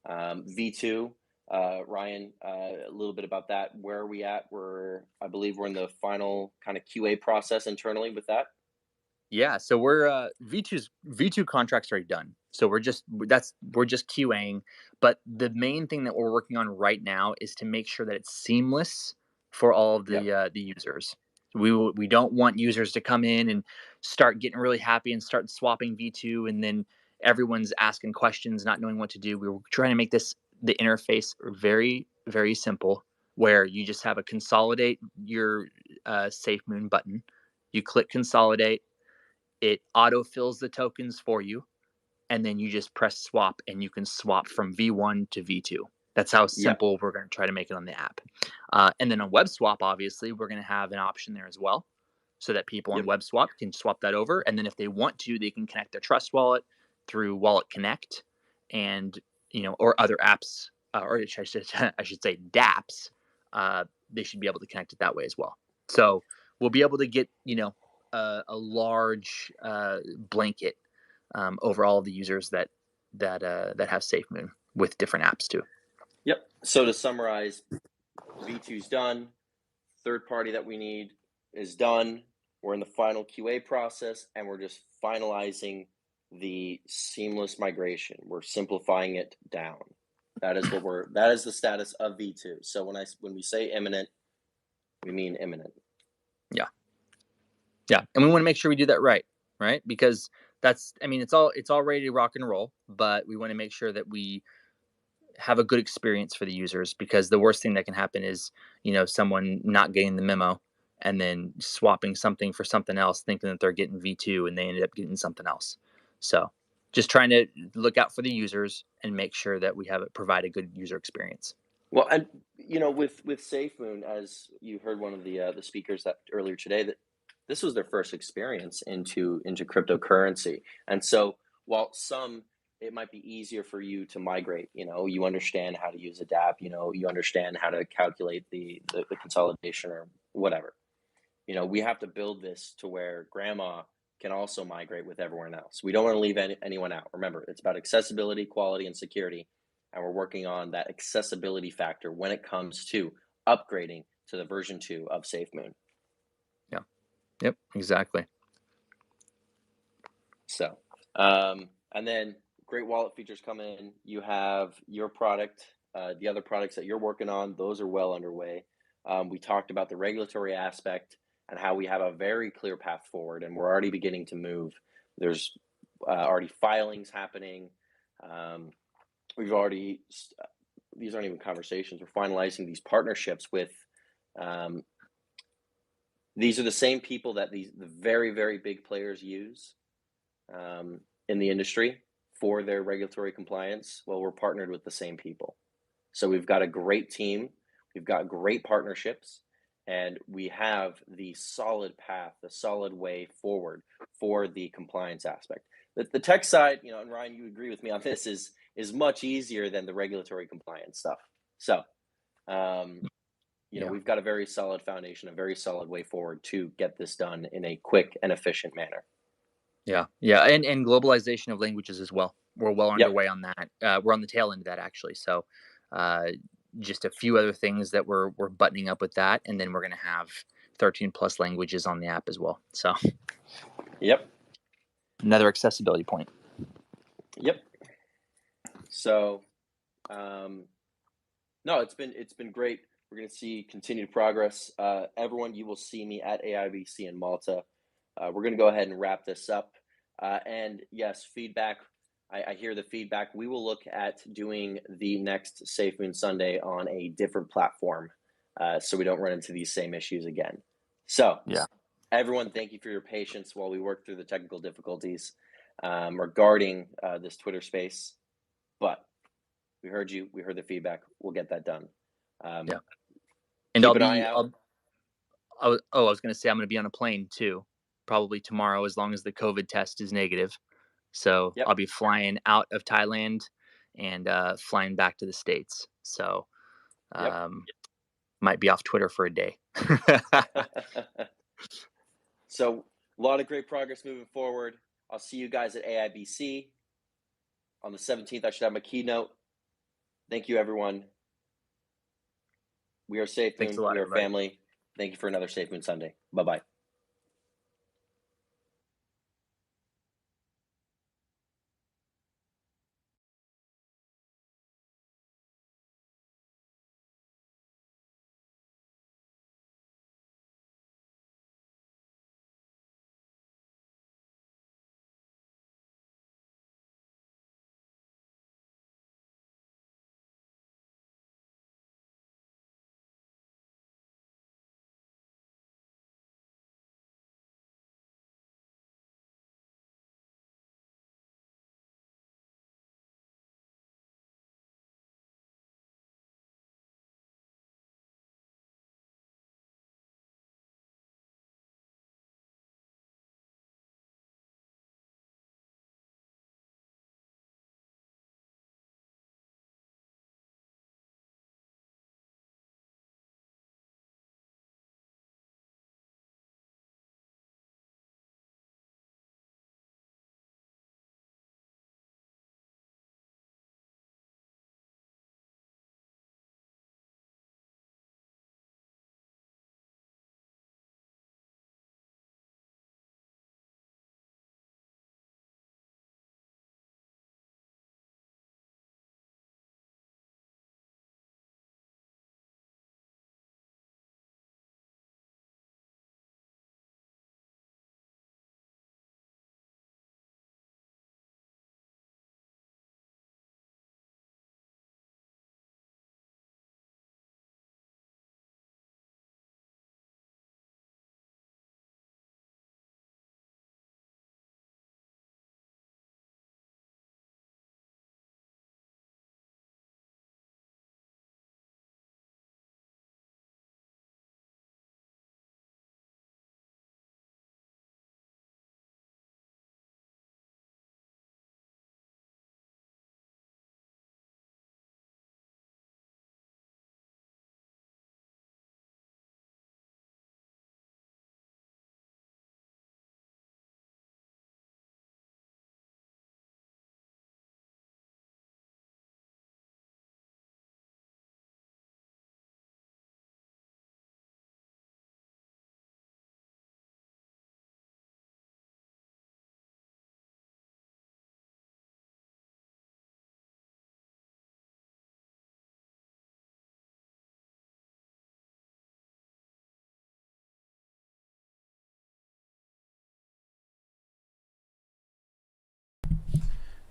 V2, Ryan, a little bit about that. Where are we at? I believe we're in the final kind of QA process internally with that. Yeah, so we're V2 contracts are done. So we're just QAing, but the main thing that we're working on right now is to make sure that it's seamless for all of the users. We don't want users to come in and start getting really happy and start swapping V2 and then everyone's asking questions, not knowing what to do. We were trying to make the interface very, very simple, where you just have a consolidate your Safemoon button. You click consolidate, it auto-fills the tokens for you, and then you just press swap and you can swap from V1 to V2. That's how simple we're going to try to make it on the app. And then on WebSwap, obviously, we're going to have an option there as well, so that people on WebSwap can swap that over. And then if they want to, they can connect their Trust Wallet through Wallet Connect and, or other apps, or I should say dApps. They should be able to connect it that way as well. So we'll be able to get, a large blanket over all of the users that have Safemoon with different apps too. Yep. So to summarize, V2's done. Third party that we need is done. We're in the final QA process, and we're just finalizing the seamless migration. We're simplifying it down. That is the status of V2. So when we say imminent, we mean imminent. Yeah, and we want to make sure we do that right, because it's all ready to rock and roll, but we want to make sure that we have a good experience for the users, because the worst thing that can happen is, someone not getting the memo and then swapping something for something else, thinking that they're getting V2 and they ended up getting something else. So just trying to look out for the users and make sure that we provide a good user experience. Well, and with Safemoon, as you heard one of the speakers that earlier today, that this was their first experience into cryptocurrency, and so while it might be easier for you to migrate, you understand how to use a DApp, you understand how to calculate the consolidation or whatever. We have to build this to where grandma can also migrate with everyone else. We don't want to leave anyone out. Remember, it's about accessibility, quality, and security. And we're working on that accessibility factor when it comes to upgrading to the version 2 of SafeMoon. Yeah. Yep, exactly. So, and then great wallet features coming in. You have your product, the other products that you're working on, those are well underway. We talked about the regulatory aspect and how we have a very clear path forward, and we're already beginning to move. There's already filings happening. We've already, these aren't even conversations, we're finalizing these partnerships with, these are the same people that the very, very big players use in the industry for their regulatory compliance. Well, we're partnered with the same people. So we've got a great team, we've got great partnerships, and we have the solid path, the solid way forward for the compliance aspect. The tech side, and Ryan, you agree with me on this, is much easier than the regulatory compliance stuff. So, we've got a very solid foundation, a very solid way forward to get this done in a quick and efficient manner. Yeah, and globalization of languages as well. We're well underway on that. We're on the tail end of that, actually. So, just a few other things that we're buttoning up with that, and then we're going to have 13 plus languages on the app as well. So, another accessibility point. So, no, it's been great. We're going to see continued progress. Everyone, you will see me at AIBC in Malta. We're going to go ahead and wrap this up. And yes, feedback. I hear the feedback. We will look at doing the next Safemoon Sunday on a different platform, so we don't run into these same issues again. So, everyone, thank you for your patience while we work through the technical difficulties regarding this Twitter space. But we heard you. We heard the feedback. We'll get that done. And keep an eye out. I was going to say I'm going to be on a plane too, probably tomorrow, as long as the COVID test is negative. So I'll be flying out of Thailand and flying back to the States. So might be off Twitter for a day. So a lot of great progress moving forward. I'll see you guys at AIBC on the 17th. I should have my keynote. Thank you, everyone. We are Safemoon. We are family. Thank you for another Safemoon Sunday. Bye-bye.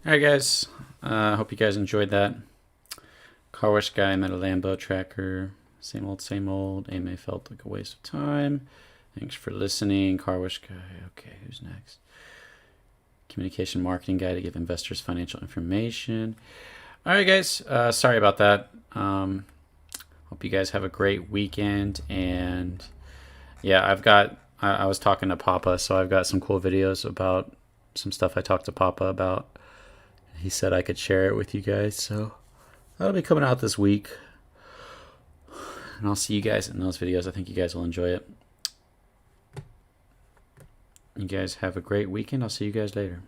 All right, guys. Hope you guys enjoyed that. Car wash guy met a Lambo tracker. Same old, same old. AMA felt like a waste of time. Thanks for listening. Car wash guy. Okay, who's next? Communication marketing guy to give investors financial information. All right, guys. Sorry about that. Hope you guys have a great weekend. And yeah, I was talking to Papa, so I've got some cool videos about some stuff I talked to Papa about. He said I could share it with you guys, so that'll be coming out this week. And I'll see you guys in those videos. I think you guys will enjoy it. You guys have a great weekend. I'll see you guys later.